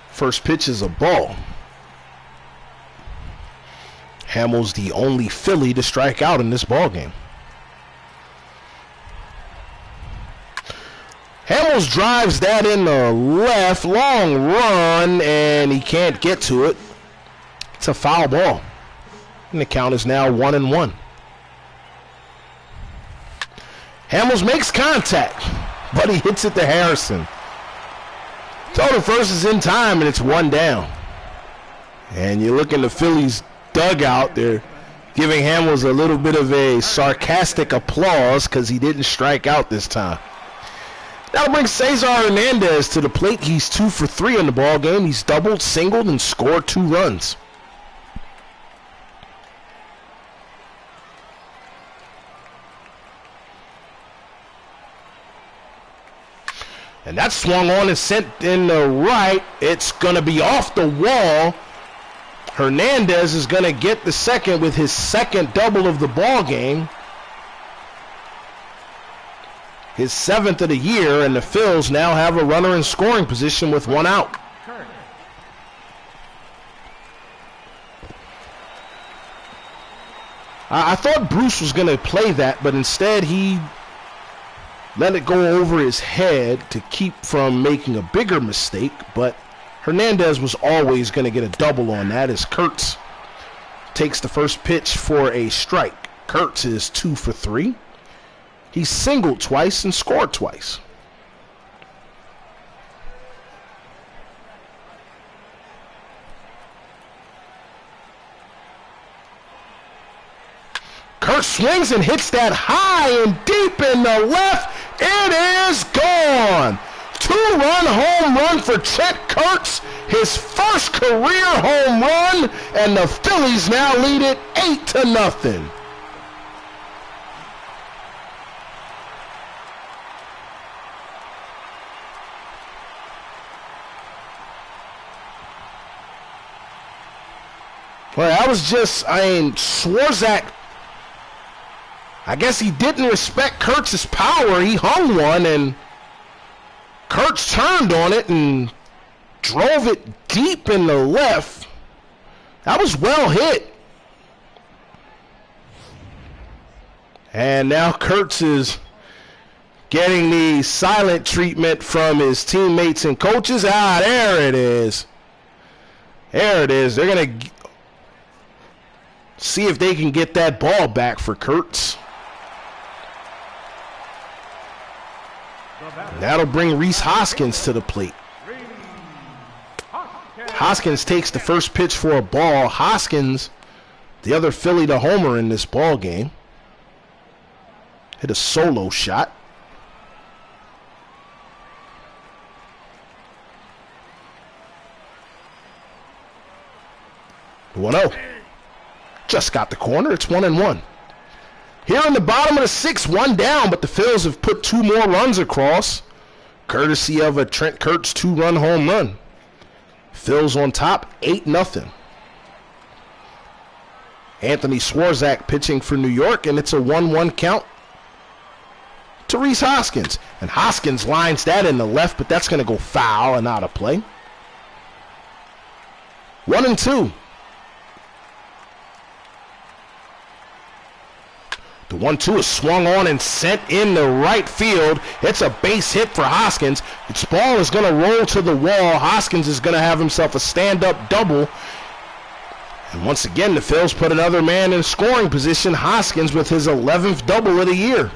A: First pitch is a ball. Hamels the only Philly to strike out in this ball game. Hamels drives that in the left, long run, and he can't get to it. It's a foul ball. And the count is now 1-1. Hamels makes contact, but he hits it to Harrison. Total first is in time, and it's one down. And you look in the Phillies dugout, they're giving Hamels a little bit of a sarcastic applause because he didn't strike out this time. That'll bring Cesar Hernandez to the plate. He's 2 for 3 in the ball game. He's doubled, singled, and scored 2 runs. And that swung on and sent in the right. It's going to be off the wall. Hernandez is going to get the second with his second double of the ball game. His 7th of the year, and the Phils now have a runner in scoring position with 1 out. I thought Bruce was going to play that, but instead he let it go over his head to keep from making a bigger mistake, but Hernandez was always going to get a double on that as Kurtz takes the first pitch for a strike. Kurtz is 2 for 3. He singled twice and scored twice. Kurtz swings and hits that high and deep in the left. It is gone. 2-run home run for Trent Kurtz, his first career home run, and the Phillies now lead it 8-0. Well, that was just, Swarzak, I guess he didn't respect Kurtz's power. He hung one, and Kurtz turned on it and drove it deep in the left. That was well hit. And now Kurtz is getting the silent treatment from his teammates and coaches. There it is. There it is. They're going to see if they can get that ball back for Kurtz. That'll bring Reese Hoskins to the plate. Hoskins takes the first pitch for a ball. Hoskins, the other Philly to homer in this ball game, hit a solo shot. The 1-0. Just got the corner. It's 1-1. Here in the bottom of the sixth, one down, but the Phils have put 2 more runs across, courtesy of a Trent Kurtz 2-run home run. Phils on top, 8-0. Anthony Swarzak pitching for New York, and it's a 1-1 count to Reese Hoskins. And Hoskins lines that in the left, but that's going to go foul and out of play. 1-2. The 1-2 is swung on and sent in the right field. It's a base hit for Hoskins. Its ball is going to roll to the wall. Hoskins is going to have himself a stand-up double. And once again, the Phils put another man in scoring position. Hoskins with his 11th double of the year.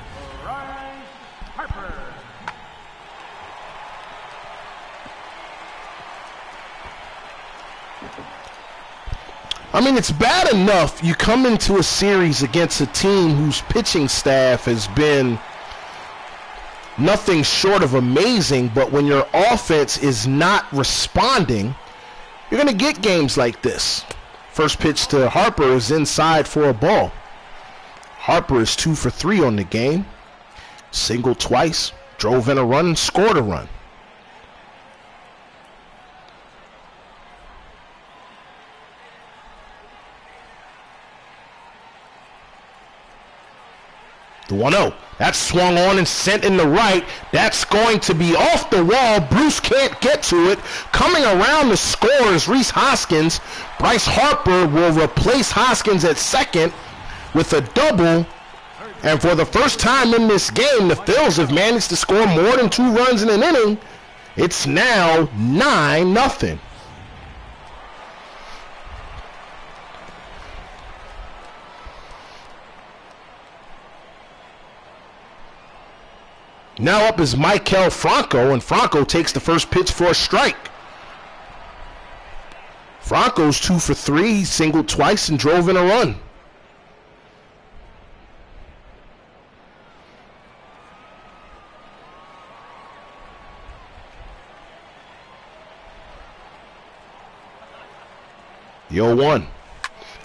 A: I mean, it's bad enough you come into a series against a team whose pitching staff has been nothing short of amazing, but when your offense is not responding, you're going to get games like this. First pitch to Harper is inside for a ball. Harper is 2 for 3 on the game. Singled twice, drove in a run, scored a run. The 1-0. That's swung on and sent in the right. That's going to be off the wall. Bruce can't get to it. Coming around to score is Reese Hoskins. Bryce Harper will replace Hoskins at second with a double. And for the first time in this game, the Phils have managed to score more than 2 runs in an inning. It's now 9-0. Now up is Maikel Franco, and Franco takes the first pitch for a strike. Franco's 2 for 3. He singled twice and drove in a run. The 0-1.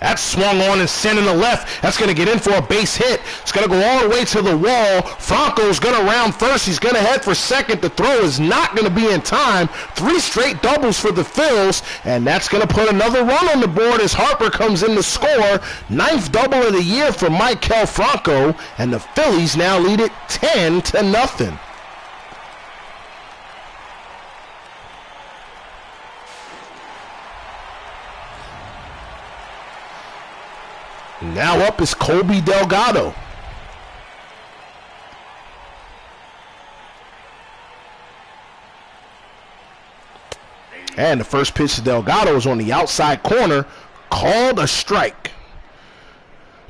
A: That's swung on and sent in the left. That's going to get in for a base hit. It's going to go all the way to the wall. Franco's going to round first. He's going to head for second. The throw is not going to be in time. 3 straight doubles for the Phils, and that's going to put another run on the board as Harper comes in to score. 9th double of the year for Maikel Franco, and the Phillies now lead it 10-0. Now up is Colby Delgado. And the first pitch to Delgado is on the outside corner, called a strike.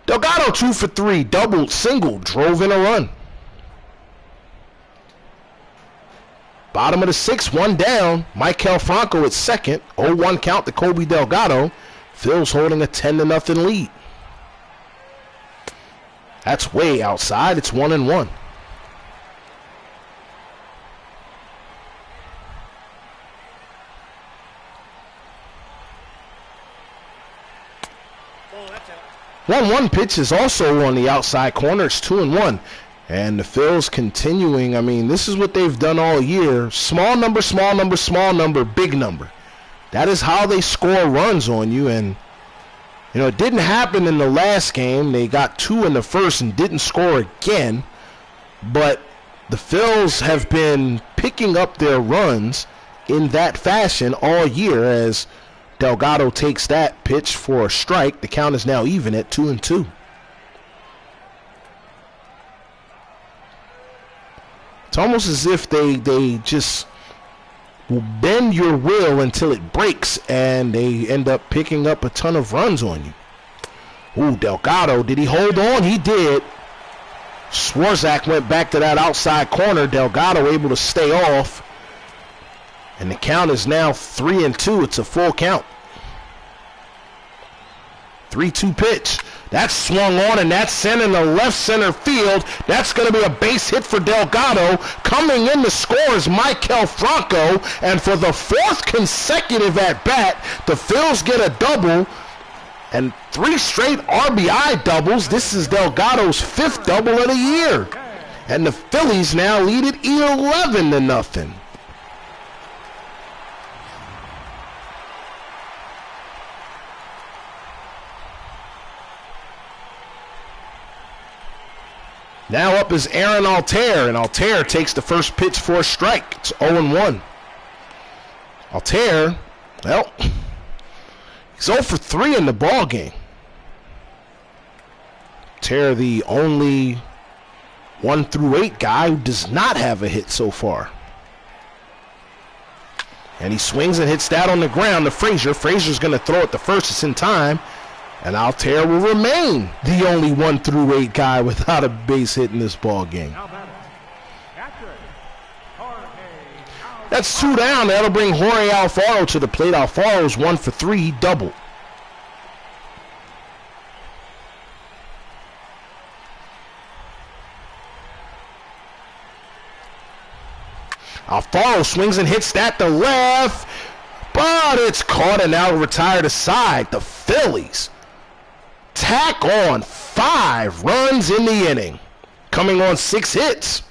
A: Delgado 2 for 3, doubled, singled, drove in a run. Bottom of the 6th, 1 down. Maikel Franco at second. 0-1 count to Colby Delgado. Phil's holding a 10-0 lead. That's way outside. It's 1-1.
D: Oh, that's out.
A: 1-1 pitch is also on the outside corner. It's 2-1. And the Phils continuing. I mean, this is what they've done all year. Small number, small number, small number, big number. That is how they score runs on you. And you know, it didn't happen in the last game. They got 2 in the first and didn't score again. But the Phils have been picking up their runs in that fashion all year as Delgado takes that pitch for a strike. The count is now even at 2-2. It's almost as if they just will bend your will until it breaks, and they end up picking up a ton of runs on you. Ooh, Delgado, did he hold on? He did. Swarzak went back to that outside corner. Delgado able to stay off. And the count is now 3-2. It's a full count. 3-2 pitch. That's swung on, and that's sent in the left center field. That's going to be a base hit for Delgado. Coming in to score is Michael Franco. And for the fourth consecutive at-bat, the Phils get a double. And 3 straight RBI doubles. This is Delgado's 5th double of the year. And the Phillies now lead it 11-0. Now up is Aaron Altair, and Altair takes the first pitch for a strike. It's 0-1. Altair, well, he's 0 for 3 in the ball game. Altair, the only 1 through 8 guy who does not have a hit so far. And he swings and hits that on the ground to Frazier. Frazier's going to throw it to first. It's in time. And Altair will remain the only 1 through 8 guy without a base hit in this ball game. That's 2 down. That'll bring Jorge Alfaro to the plate. Alfaro's 1 for 3, double. Alfaro swings and hits that to left, but it's caught and now retired aside. The Phillies tack on 5 runs in the inning, coming on 6 hits.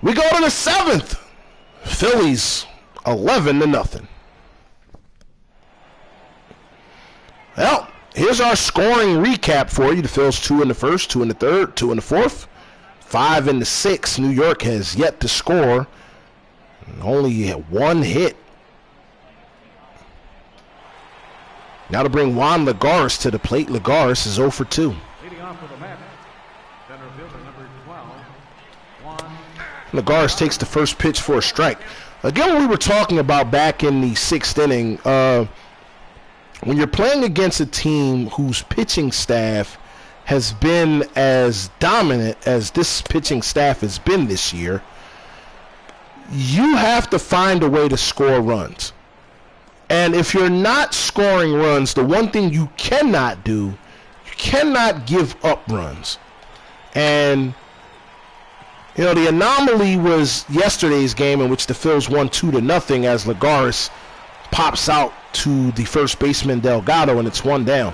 A: We go to the 7th. Phillies 11-0. Well, here's our scoring recap for you. The Phillies 2 in the first, 2 in the third, 2 in the fourth, 5 in the sixth. New York has yet to score. Only 1 hit. Now to bring Juan Lagares to the plate. Lagares is 0 for 2.
B: Leading off with a man, center fielder number 12, Juan.
A: Lagares takes the first pitch for a strike. Again, what we were talking about back in the 6th inning, when you're playing against a team whose pitching staff has been as dominant as this pitching staff has been this year, you have to find a way to score runs. And if you're not scoring runs, the one thing you cannot do, you cannot give up runs. And, you know, the anomaly was yesterday's game in which the Phils won 2-0 as Lagares pops out to the first baseman Delgado, and it's 1 down.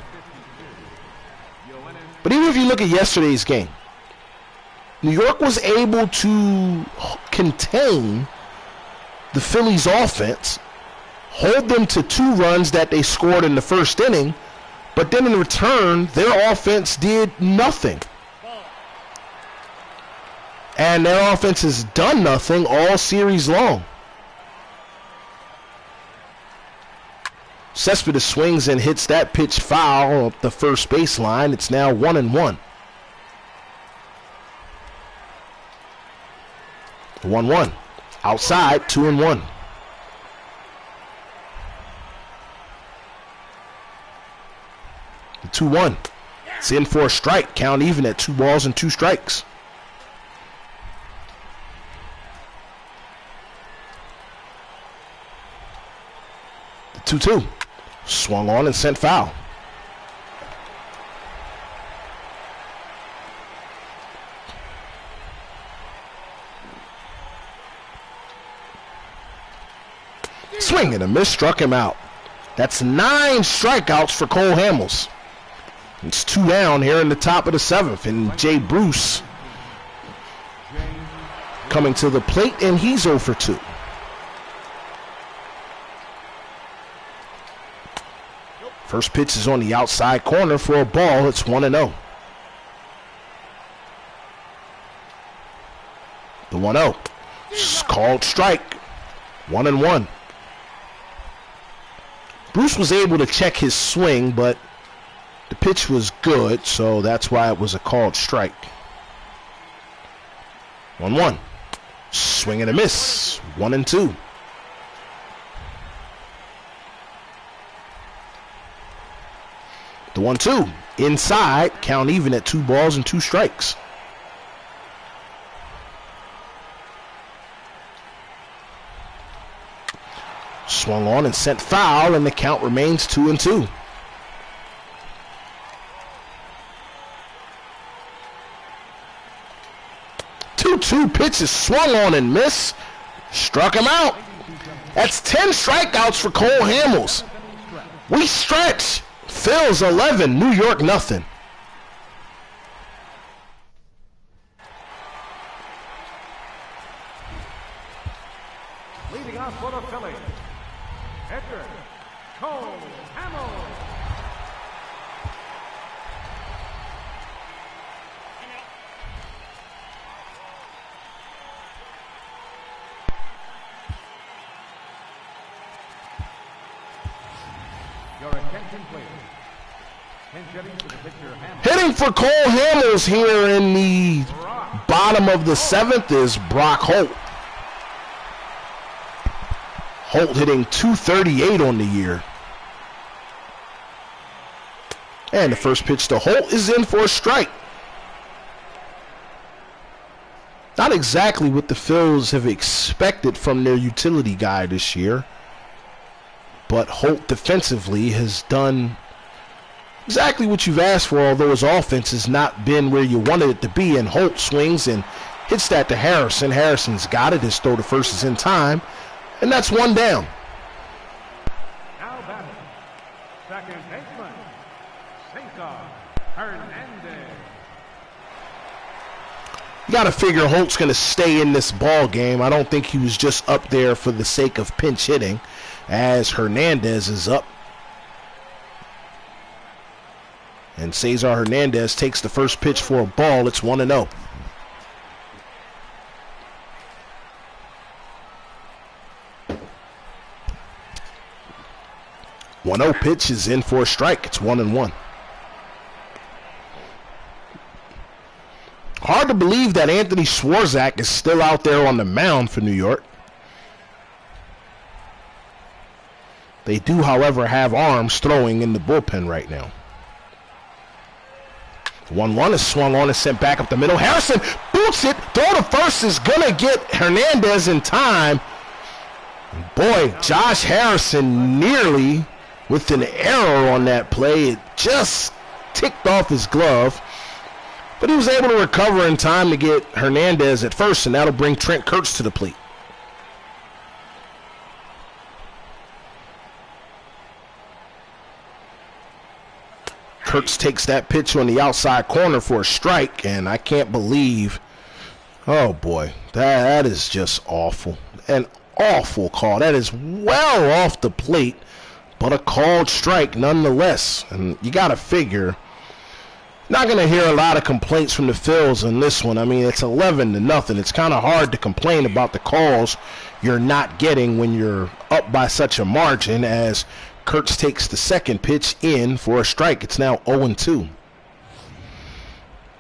A: But even if you look at yesterday's game, New York was able to contain the Phillies' offense, hold them to 2 runs that they scored in the first inning, but then in return, their offense did nothing. And their offense has done nothing all series long. Cespedes swings and hits that pitch foul up the first baseline. It's now 1-1. 1-1. Outside, 2-1. The 2-1. It's in for a strike. Count even at 2 balls and 2 strikes. The 2-2. Swung on and sent foul. Swing and a miss, struck him out. That's 9 strikeouts for Cole Hamels. It's 2 down here in the top of the 7th, and Jay Bruce coming to the plate, and he's 0 for 2. First pitch is on the outside corner for a ball. It's 1-0. The 1-0. Called strike. 1-1. Bruce was able to check his swing, but the pitch was good, so that's why it was a called strike. 1-1. Swing and a miss. 1-2. The 1-2. Inside. Count even at 2 balls and 2 strikes. Swung on and sent foul, and the count remains 2-2. Two pitches swung on and missed. Struck him out. That's 10 strikeouts for Cole Hamels. We stretch. Phils 11, New York nothing.
B: Leading off for the Phillies, Edgar Cole Hamels. Your attention, please. Hitting for the pitcher, Hamels.
A: Hitting for Cole Hamels here in the bottom of the 7th is Brock Holt. Holt hitting .238 on the year. And the first pitch to Holt is in for a strike. Not exactly what the Phils have expected from their utility guy this year. But Holt defensively has done exactly what you've asked for, although his offense has not been where you wanted it to be. And Holt swings and hits that to Harrison. Harrison's got it. His throw to first is in time. And that's 1 down.
B: Now batting, second baseman, Cesar Hernandez.
A: You got to figure Holt's going to stay in this ball game. I don't think he was just up there for the sake of pinch hitting, as Hernandez is up. And Cesar Hernandez takes the first pitch for a ball. It's 1-0. One-0 pitch is in for a strike. It's 1-1. Hard to believe that Anthony Swarzak is still out there on the mound for New York. They do, however, have arms throwing in the bullpen right now. 1-1 is swung on and sent back up the middle. Harrison boots it. Throw to first is going to get Hernandez in time. Boy, Josh Harrison nearly with an error on that play. It just ticked off his glove. But he was able to recover in time to get Hernandez at first, and that'll bring Trent Kurtz to the plate. Kurtz takes that pitch on the outside corner for a strike, and I can't believe, oh boy, that is just awful. An awful call. That is well off the plate, but a called strike nonetheless. And you got to figure, not going to hear a lot of complaints from the Phils on this one. I mean, it's 11-0. It's kind of hard to complain about the calls you're not getting when you're up by such a margin, as Kurtz takes the second pitch in for a strike. It's now 0-2.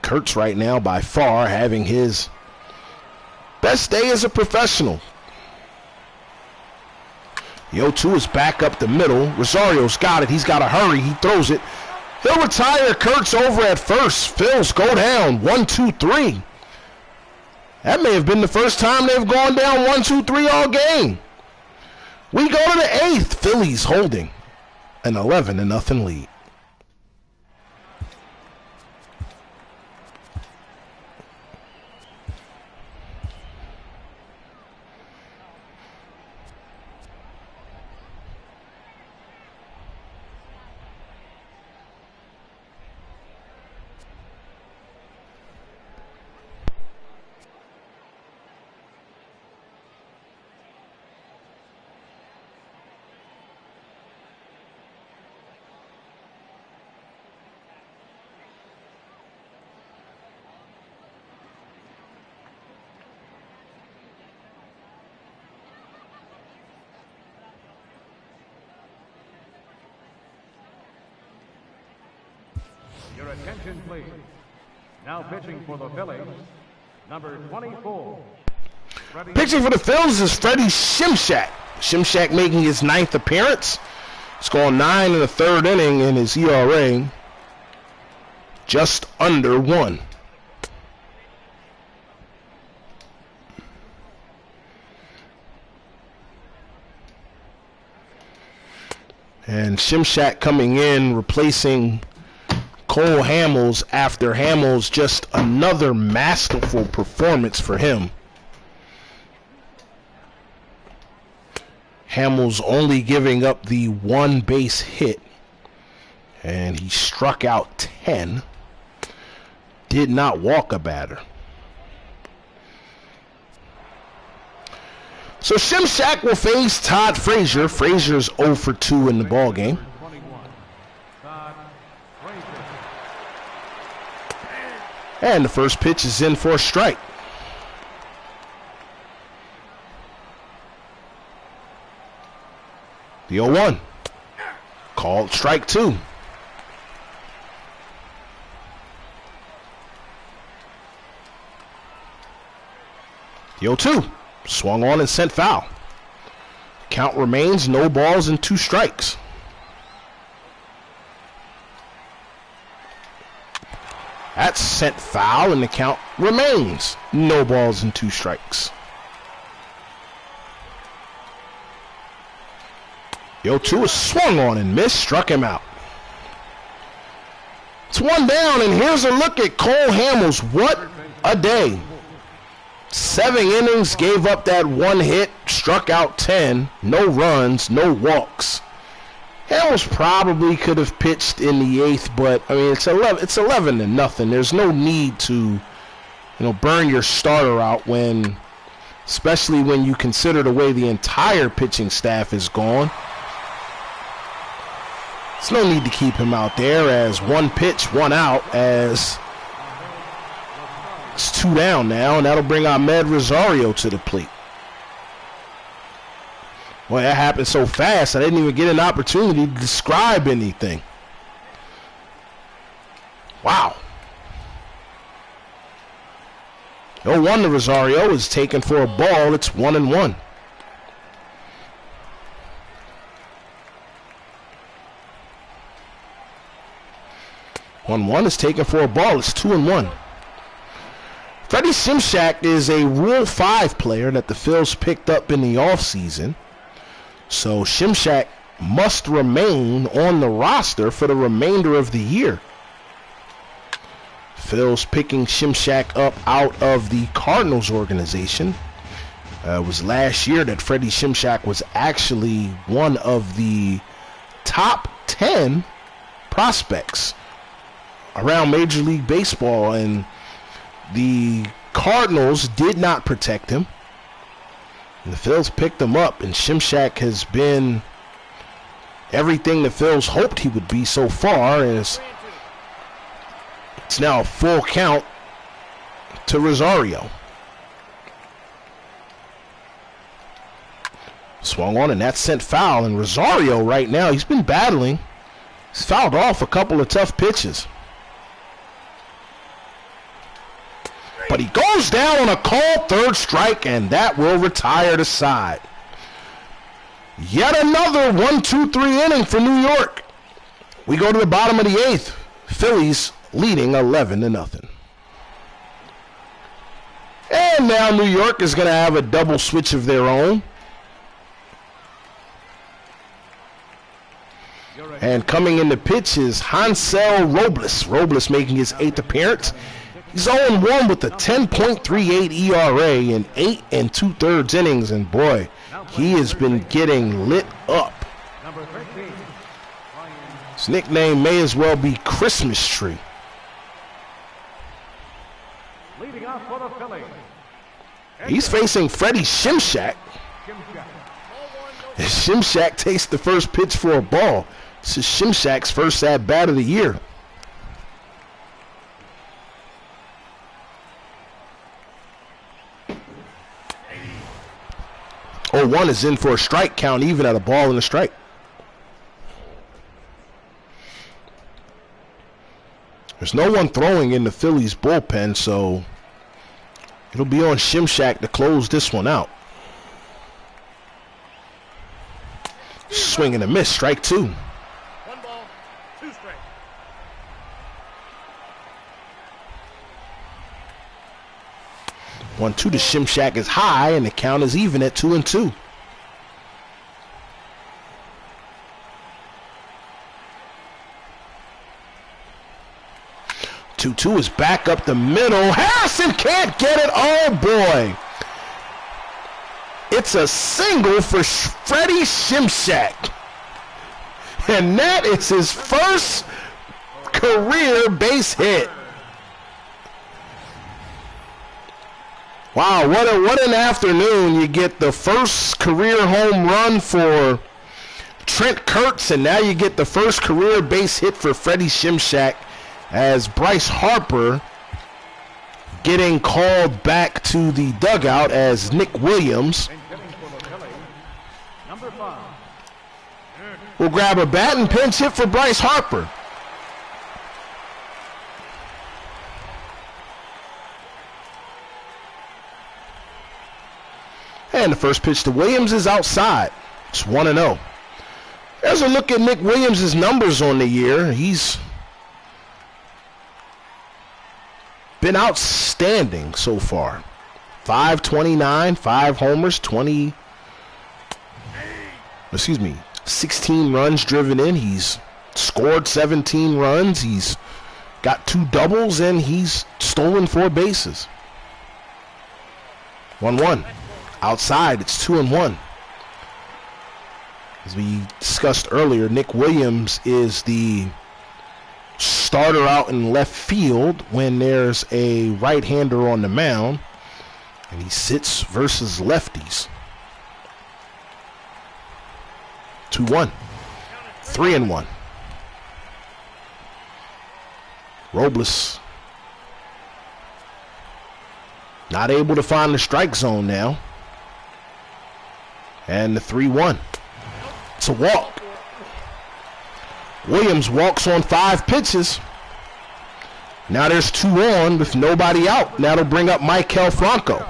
A: Kurtz right now by far having his best day as a professional. The 0-2 is back up the middle. Rosario's got it. He's got to hurry. He throws it. He'll retire Kurtz over at first. Phils go down 1-2-3. That may have been the first time they've gone down 1-2-3 all game. We go to the 8th. Phillies holding an 11-0 lead.
B: Your attention, please. Now pitching for the Phillies, number 24.
A: Pitching for the Phils is Freddie Shimshak. Shimshak making his 9th appearance. He's gone 9 in the 3rd inning in his ERA. Just under 1. And Shimshak coming in, replacing Cole Hamels after Hamels, just another masterful performance for him. Hamels only giving up the 1 base hit, and he struck out 10. Did not walk a batter. So Shimshak will face Todd Frazier. Frazier's 0 for 2 in the ball game. And the first pitch is in for a strike. The 0-1. Called strike 2. The 0-2. Swung on and sent foul. Count remains no balls and 2 strikes. That's sent foul, and the count remains no balls and 2 strikes. The 0-2 is swung on and missed, struck him out. It's 1 down, and here's a look at Cole Hamels. What a day. 7 innings, gave up that 1 hit, struck out 10, no runs, no walks. Hamels probably could have pitched in the 8th, but I mean it's 11 to nothing. There's no need to, burn your starter out especially when you consider the way the entire pitching staff is gone. There's no need to keep him out there as 1 pitch, 1 out, as it's 2 down now, and that'll bring Ahmed Rosario to the plate. Boy, that happened so fast, I didn't even get an opportunity to describe anything. Wow. 0-1 to Rosario is taken for a ball. It's 1-1. One is taken for a ball. It's 2-1. Freddie Shimshak is a Rule 5 player that the Phils picked up in the offseason. So Shimshak must remain on the roster for the remainder of the year. Phils picking Shimshak up out of the Cardinals organization. It was last year that Freddie Shimshak was actually one of the top 10 prospects around Major League Baseball, and the Cardinals did not protect him. And the Phils picked him up, and Shimshak has been everything the Phils hoped he would be so far. As it's now a full count to Rosario. Swung on, and that's sent foul. And Rosario right now, he's been battling. He's fouled off a couple of tough pitches. But he goes down on a called 3rd strike, and that will retire the side. Yet another 1-2-3 inning for New York. We go to the bottom of the 8th. Phillies leading 11-0. And now New York is going to have a double switch of their own. And coming in the pitch is Hansel Robles. Robles making his 8th appearance. He's 0-1 with a 10.38 ERA in 8 2/3 innings, and boy, he has been getting lit up. His nickname may as well be Christmas Tree.
B: Leading off for the Phillies.
A: He's facing Freddie Shimshak. Shimshak takes the first pitch for a ball. This is Shimshak's first at-bat of the year. 0-1 is in for a strike count, even at a ball and a strike. There's no one throwing in the Phillies bullpen, so It'll be on Shimshak to close this one out. Swing and a miss, strike 2.
D: 1 ball, 2 strikes.
A: 1-2 to Shimshak is high, and the count is even at 2-2. 2-2 is back up the middle. Harrison can't get it. Oh, boy. It's a single for Freddie Shimshak. And that is his first career base hit. Wow, what an afternoon. You get the first career home run for Trent Kurtz, and now you get the first career base hit for Freddie Shimshak, as Bryce Harper getting called back to the dugout as Nick Williams
B: Number 5.
A: will grab a bat and pinch hit for Bryce Harper. And the first pitch to Williams is outside. It's 1-0. There's a look at Nick Williams' numbers on the year. He's been outstanding so far. 529, 5 homers, 16 runs driven in. He's scored 17 runs. He's got 2 doubles, and he's stolen 4 bases. 1-1. Outside, it's 2-1. As we discussed earlier, Nick Williams is the starter out in left field when there's a right-hander on the mound, and he sits versus lefties. 2-1. 3-1. Robles not able to find the strike zone now. And the 3-1. It's a walk. Williams walks on 5 pitches. Now there's 2 on with nobody out. Now they'll bring up Michael Franco.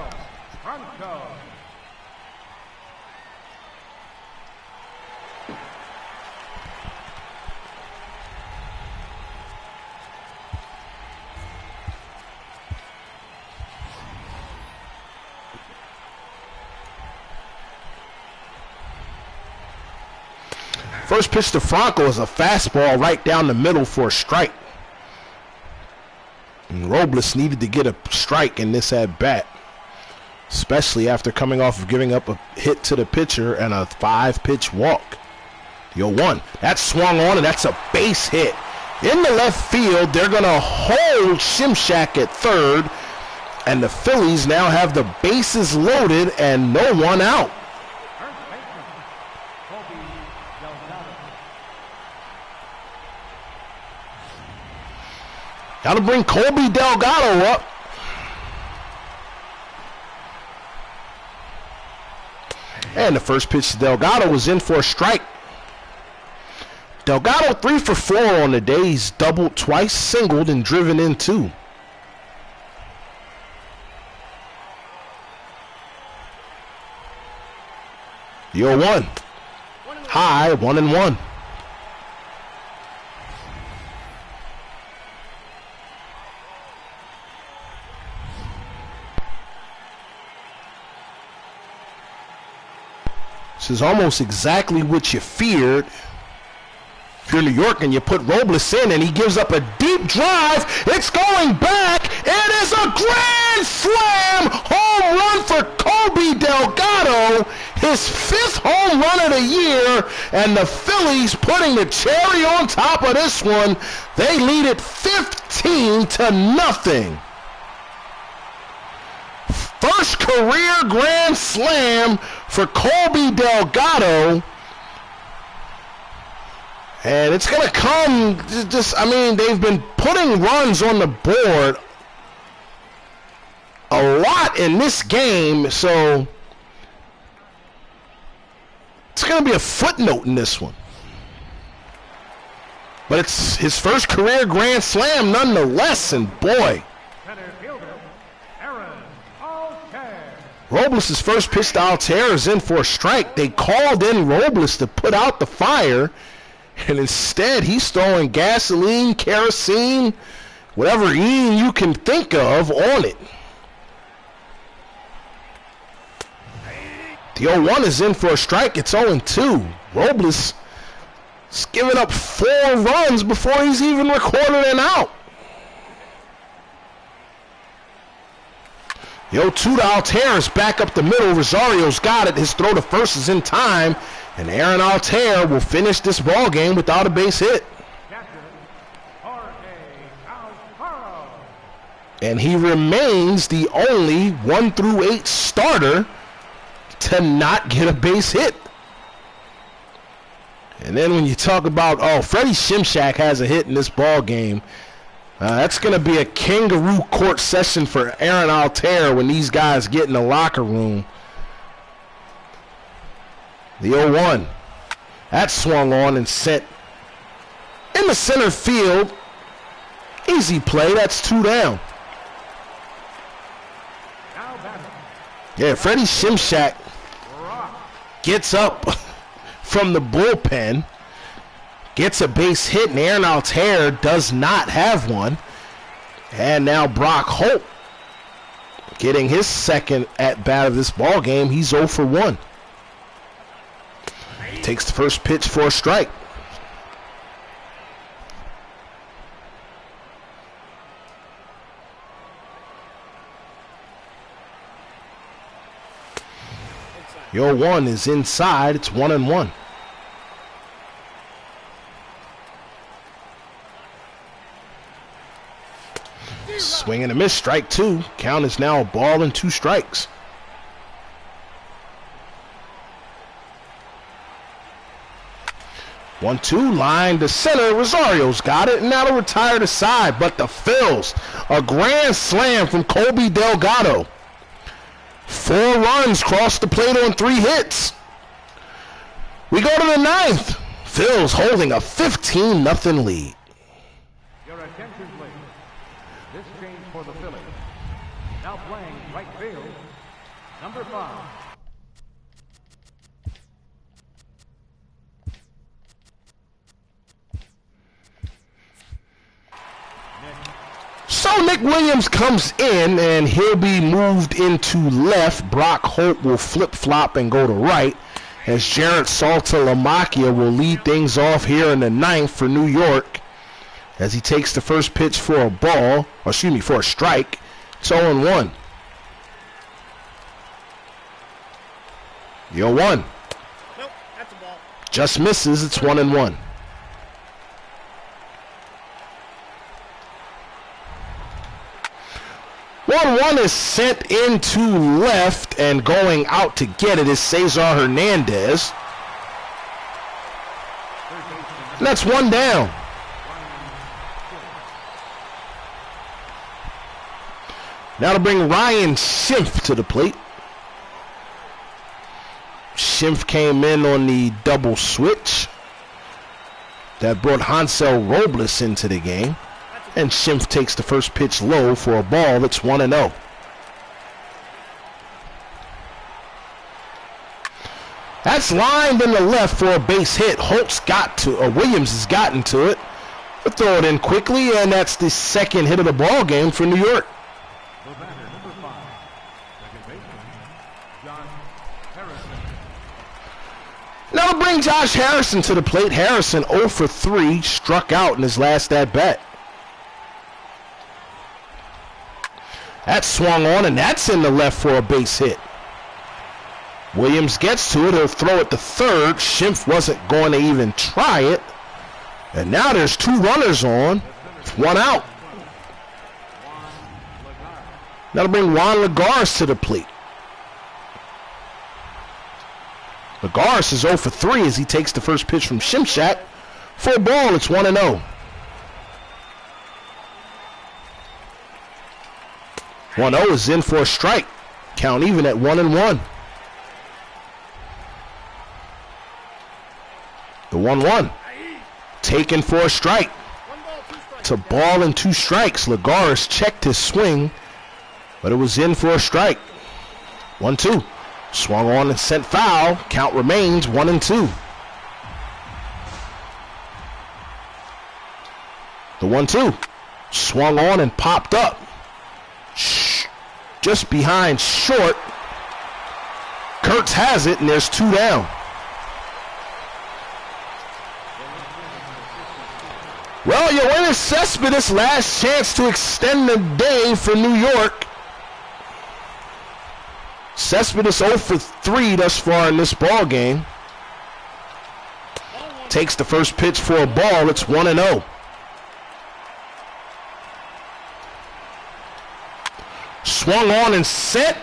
A: First pitch to Franco is a fastball right down the middle for a strike. And Robles needed to get a strike in this at-bat, especially after coming off of giving up a hit to the pitcher and a 5-pitch walk. 0-1. That swung on, and that's a base hit. In the left field, they're going to hold Shimshak at third, and the Phillies now have the bases loaded and no one out. Got to bring Colby Delgado up. And the first pitch to Delgado was in for a strike. Delgado 3 for 4 on the day. He's doubled twice, singled, and driven in 2. The 0-1. High, 1-1. This is almost exactly what you feared. If you're New York and you put Robles in and he gives up a deep drive, it's going back. It is a grand slam home run for Colby Delgado, his 5th home run of the year, and the Phillies putting the cherry on top of this one. They lead it 15-0. First career grand slam for Colby Delgado. And it's going to come they've been putting runs on the board a lot in this game, so it's going to be a footnote in this one. But it's his first career grand slam nonetheless, and boy.
B: Center fielder, Aaron
A: Robles' first pitch to Altair is in for a strike. They called in Robles to put out the fire, and instead he's throwing gasoline, kerosene, whatever "ine" you can think of on it. The 0-1 is in for a strike. It's 0-2. Robles is giving up 4 runs before he's even recorded an out. The 0-2 to Altair is back up the middle. Rosario's got it. His throw to first is in time, and Aaron Altair will finish this ball game without a base hit. And he remains the only 1 through 8 starter to not get a base hit. And then when you talk about, Freddie Shimshak has a hit in this ball game, that's going to be a kangaroo court session for Aaron Altair when these guys get in the locker room. The 0-1. That swung on and sent in the center field. Easy play. That's 2 down. Yeah, Freddie Shimshak gets up from the bullpen, gets a base hit, and Aaron Altair does not have one. And now Brock Holt getting his second at-bat of this ball game. He's 0 for 1. Takes the first pitch for a strike. The 0-1 is inside. It's 1-1. Swing and a miss, strike 2. Count is now a ball and 2 strikes. One-two, line to center. Rosario's got it, and now to retire to side. But the Phils, a grand slam from Colby Delgado. 4 runs cross the plate on 3 hits. We go to the 9th. Phils holding a 15-0 lead.
B: Your attention, please. This change for the Phillies. Now playing right field, number 5.
A: So Nick Williams comes in, and he'll be moved into left. Brock Holt will flip-flop and go to right, as Jarrett Saltalamacchia will lead things off here in the 9th for New York, as he takes the first pitch for a for a strike. It's 0-1. The 0-1.
D: Nope, that's a ball.
A: Just misses. It's 1-1. One is sent into left, and going out to get it is Cesar Hernandez. And that's 1 down. Now to bring Ryan Schimpf to the plate. Schimpf came in on the double switch that brought Hansel Robles into the game. And Schimpf takes the first pitch low for a ball. That's 1-0. That's lined in the left for a base hit. Williams has gotten to it. They'll throw it in quickly, and that's the second hit of the ball game for New York.
B: The batter, number 5, second baseman, Josh Harrison.
A: Now to bring Josh Harrison to the plate. Harrison 0 for 3, struck out in his last at-bat. That swung on, and that's in the left for a base hit. Williams gets to it. He'll throw it to third. Schimpf wasn't going to even try it. And now there's 2 runners on. 1 out. Now to bring Juan Lagares to the plate. Lagares is 0 for 3 as he takes the first pitch from Shimshak. For a ball, it's 1-0. 1-0 is in for a strike. Count even at 1-1. The 1-1. Taken for a strike. It's a ball and 2 strikes. Lagares checked his swing, but it was in for a strike. 1-2. Swung on and sent foul. Count remains 1-2. The 1-2. Swung on and popped up. Just behind short. Kurtz has it, and there's 2 down. Well, your winner Cespedes, last chance to extend the day for New York. Cespedes 0 for 3 thus far in this ball game. Takes the first pitch for a ball. It's 1-0. Swung on and sent.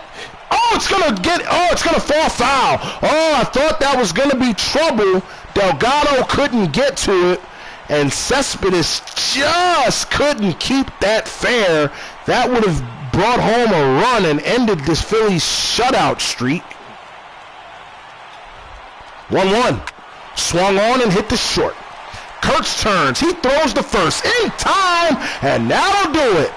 A: Oh, it's gonna fall foul. Oh, I thought that was gonna be trouble. Delgado couldn't get to it. And Cespedes just couldn't keep that fair. That would have brought home a run and ended this Phillies shutout streak. 1-1. Swung on and hit the short. Kurtz turns. He throws the first in time, and that'll do it.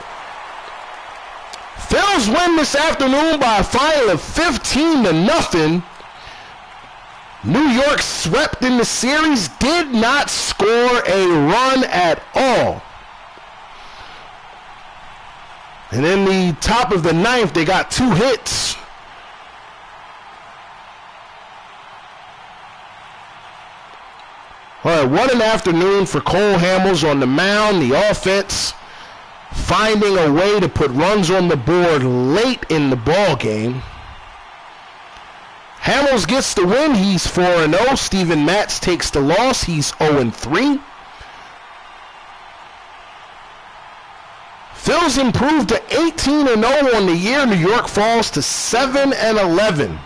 A: Phils win this afternoon by a final of 15-0. New York swept in the series, did not score a run at all. And in the top of the ninth, they got 2 hits. All right, what an afternoon for Cole Hamels on the mound. The offense finding a way to put runs on the board late in the ball game. Hamels gets the win. He's 4-0. Steven Matz takes the loss. He's 0-3. Phils improved to 18-0 on the year. New York falls to 7-11.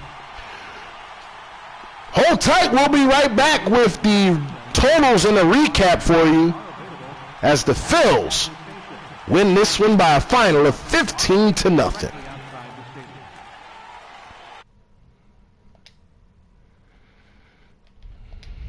A: Hold tight. We'll be right back with the totals and a recap for you as the Phils win this one by a final of 15-0.